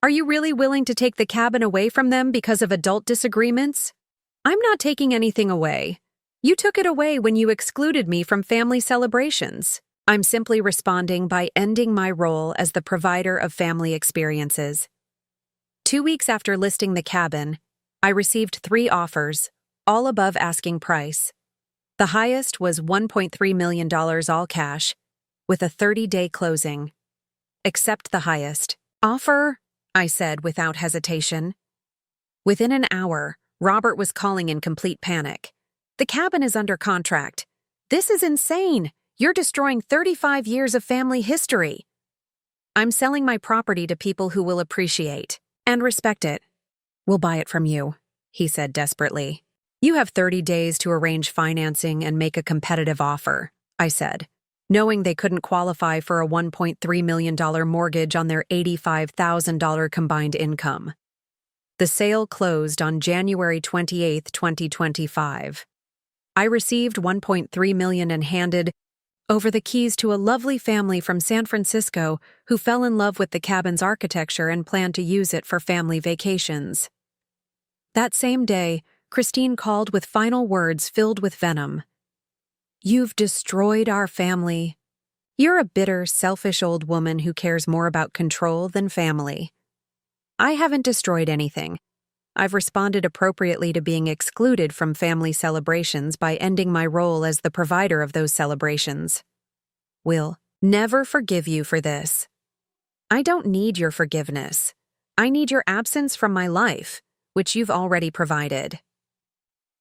Speaker 1: Are you really willing to take the cabin away from them because of adult disagreements? I'm not taking anything away. You took it away when you excluded me from family celebrations. I'm simply responding by ending my role as the provider of family experiences. 2 weeks after listing the cabin, I received 3 offers, all above asking price. The highest was $1.3 million all cash, with a 30-day closing. Accept the highest offer, I said without hesitation. Within an hour, Robert was calling in complete panic. The cabin is under contract. This is insane. You're destroying 35 years of family history. I'm selling my property to people who will appreciate and respect it. We'll buy it from you, he said desperately. You have 30 days to arrange financing and make a competitive offer, I said, knowing they couldn't qualify for a $1.3 million mortgage on their $85,000 combined income. The sale closed on January 28, 2025. I received $1.3 million and handed over the keys to a lovely family from San Francisco who fell in love with the cabin's architecture and planned to use it for family vacations. That same day, Christine called with final words filled with venom. You've destroyed our family. You're a bitter, selfish old woman who cares more about control than family. I haven't destroyed anything. I've responded appropriately to being excluded from family celebrations by ending my role as the provider of those celebrations. Will never forgive you for this. I don't need your forgiveness. I need your absence from my life, which you've already provided.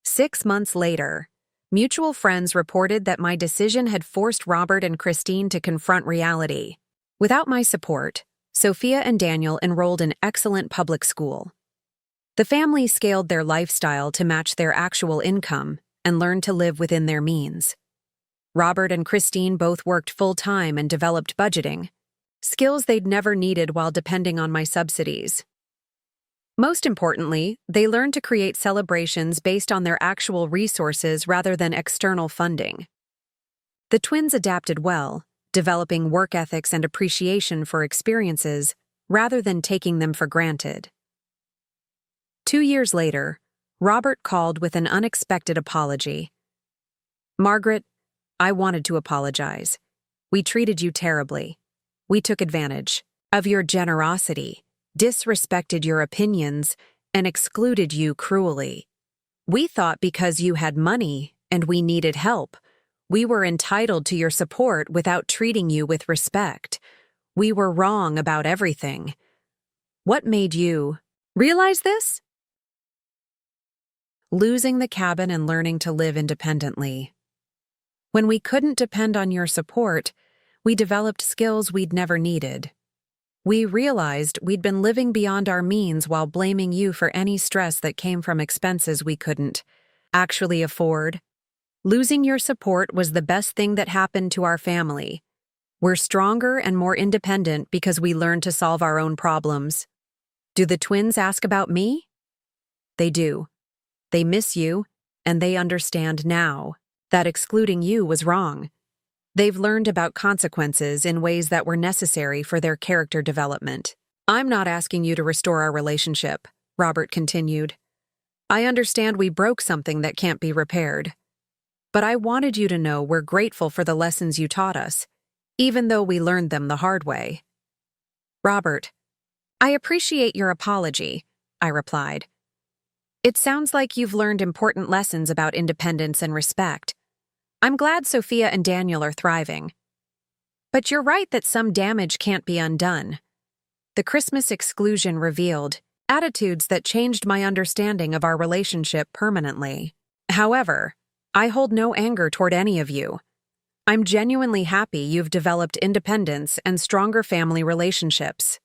Speaker 1: 6 months later, mutual friends reported that my decision had forced Robert and Christine to confront reality. Without my support, Sophia and Daniel enrolled in excellent public school. The family scaled their lifestyle to match their actual income and learned to live within their means. Robert and Christine both worked full-time and developed budgeting, skills they'd never needed while depending on my subsidies. Most importantly, they learned to create celebrations based on their actual resources rather than external funding. The twins adapted well, developing work ethics and appreciation for experiences rather than taking them for granted. 2 years later, Robert called with an unexpected apology. Margaret, I wanted to apologize. We treated you terribly. We took advantage of your generosity, disrespected your opinions, and excluded you cruelly. We thought because you had money and we needed help, we were entitled to your support without treating you with respect. We were wrong about everything. What made you realize this? Losing the cabin and learning to live independently. When we couldn't depend on your support, we developed skills we'd never needed. We realized we'd been living beyond our means while blaming you for any stress that came from expenses we couldn't actually afford. Losing your support was the best thing that happened to our family. We're stronger and more independent because we learned to solve our own problems. Do the twins ask about me? They do. They miss you, and they understand now that excluding you was wrong. They've learned about consequences in ways that were necessary for their character development. I'm not asking you to restore our relationship, Robert continued. I understand we broke something that can't be repaired. But I wanted you to know we're grateful for the lessons you taught us, even though we learned them the hard way. Robert, I appreciate your apology, I replied. It sounds like you've learned important lessons about independence and respect. I'm glad Sophia and Daniel are thriving. But you're right that some damage can't be undone. The Christmas exclusion revealed attitudes that changed my understanding of our relationship permanently. However, I hold no anger toward any of you. I'm genuinely happy you've developed independence and stronger family relationships.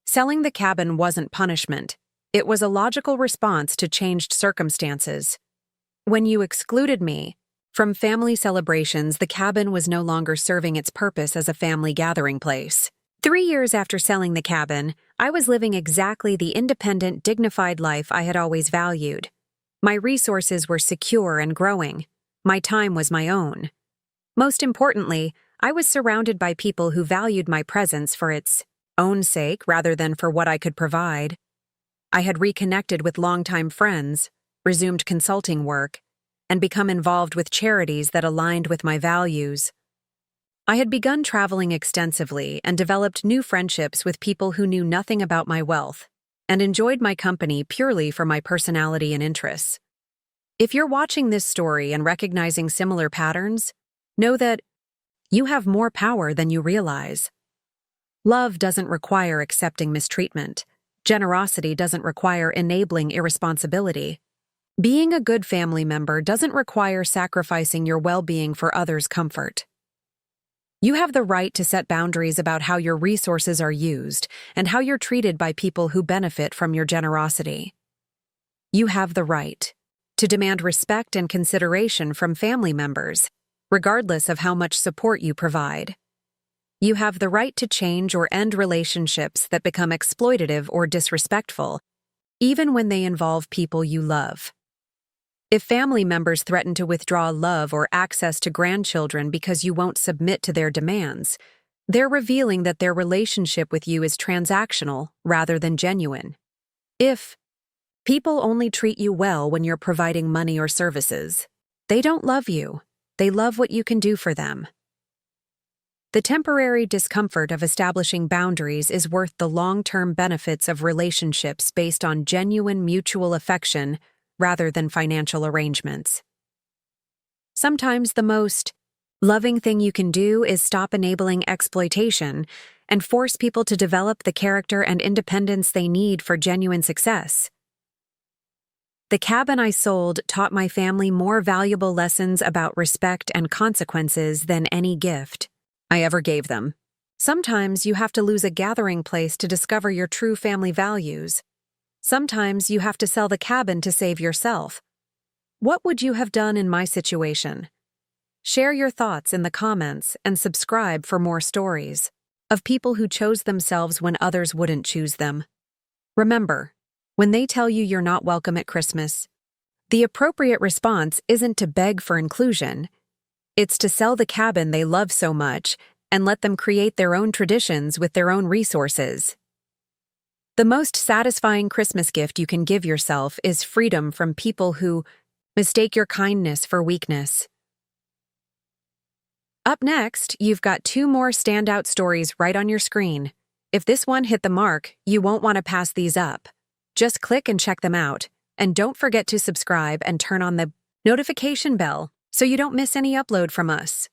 Speaker 1: Selling the cabin wasn't punishment. It was a logical response to changed circumstances. When you excluded me from family celebrations, the cabin was no longer serving its purpose as a family gathering place. 3 years after selling the cabin, I was living exactly the independent, dignified life I had always valued. My resources were secure and growing. My time was my own. Most importantly, I was surrounded by people who valued my presence for its own sake rather than for what I could provide. I had reconnected with longtime friends, resumed consulting work, and become involved with charities that aligned with my values. I had begun traveling extensively and developed new friendships with people who knew nothing about my wealth and enjoyed my company purely for my personality and interests. If you're watching this story and recognizing similar patterns, know that you have more power than you realize. Love doesn't require accepting mistreatment. Generosity doesn't require enabling irresponsibility. Being a good family member doesn't require sacrificing your well-being for others' comfort. You have the right to set boundaries about how your resources are used and how you're treated by people who benefit from your generosity. You have the right to demand respect and consideration from family members, regardless of how much support you provide. You have the right to change or end relationships that become exploitative or disrespectful, even when they involve people you love. If family members threaten to withdraw love or access to grandchildren because you won't submit to their demands, they're revealing that their relationship with you is transactional rather than genuine. If people only treat you well when you're providing money or services, they don't love you. They love what you can do for them. The temporary discomfort of establishing boundaries is worth the long-term benefits of relationships based on genuine mutual affection rather than financial arrangements. Sometimes the most loving thing you can do is stop enabling exploitation and force people to develop the character and independence they need for genuine success. The cabin I sold taught my family more valuable lessons about respect and consequences than any gift I ever gave them. Sometimes you have to lose a gathering place to discover your true family values. Sometimes you have to sell the cabin to save yourself. What would you have done in my situation? Share your thoughts in the comments and subscribe for more stories of people who chose themselves when others wouldn't choose them. Remember, when they tell you you're not welcome at Christmas, the appropriate response isn't to beg for inclusion. It's to sell the cabin they love so much and let them create their own traditions with their own resources. The most satisfying Christmas gift you can give yourself is freedom from people who mistake your kindness for weakness. Up next, you've got 2 more standout stories right on your screen. If this one hit the mark, you won't want to pass these up. Just click and check them out, and don't forget to subscribe and turn on the notification bell so you don't miss any upload from us.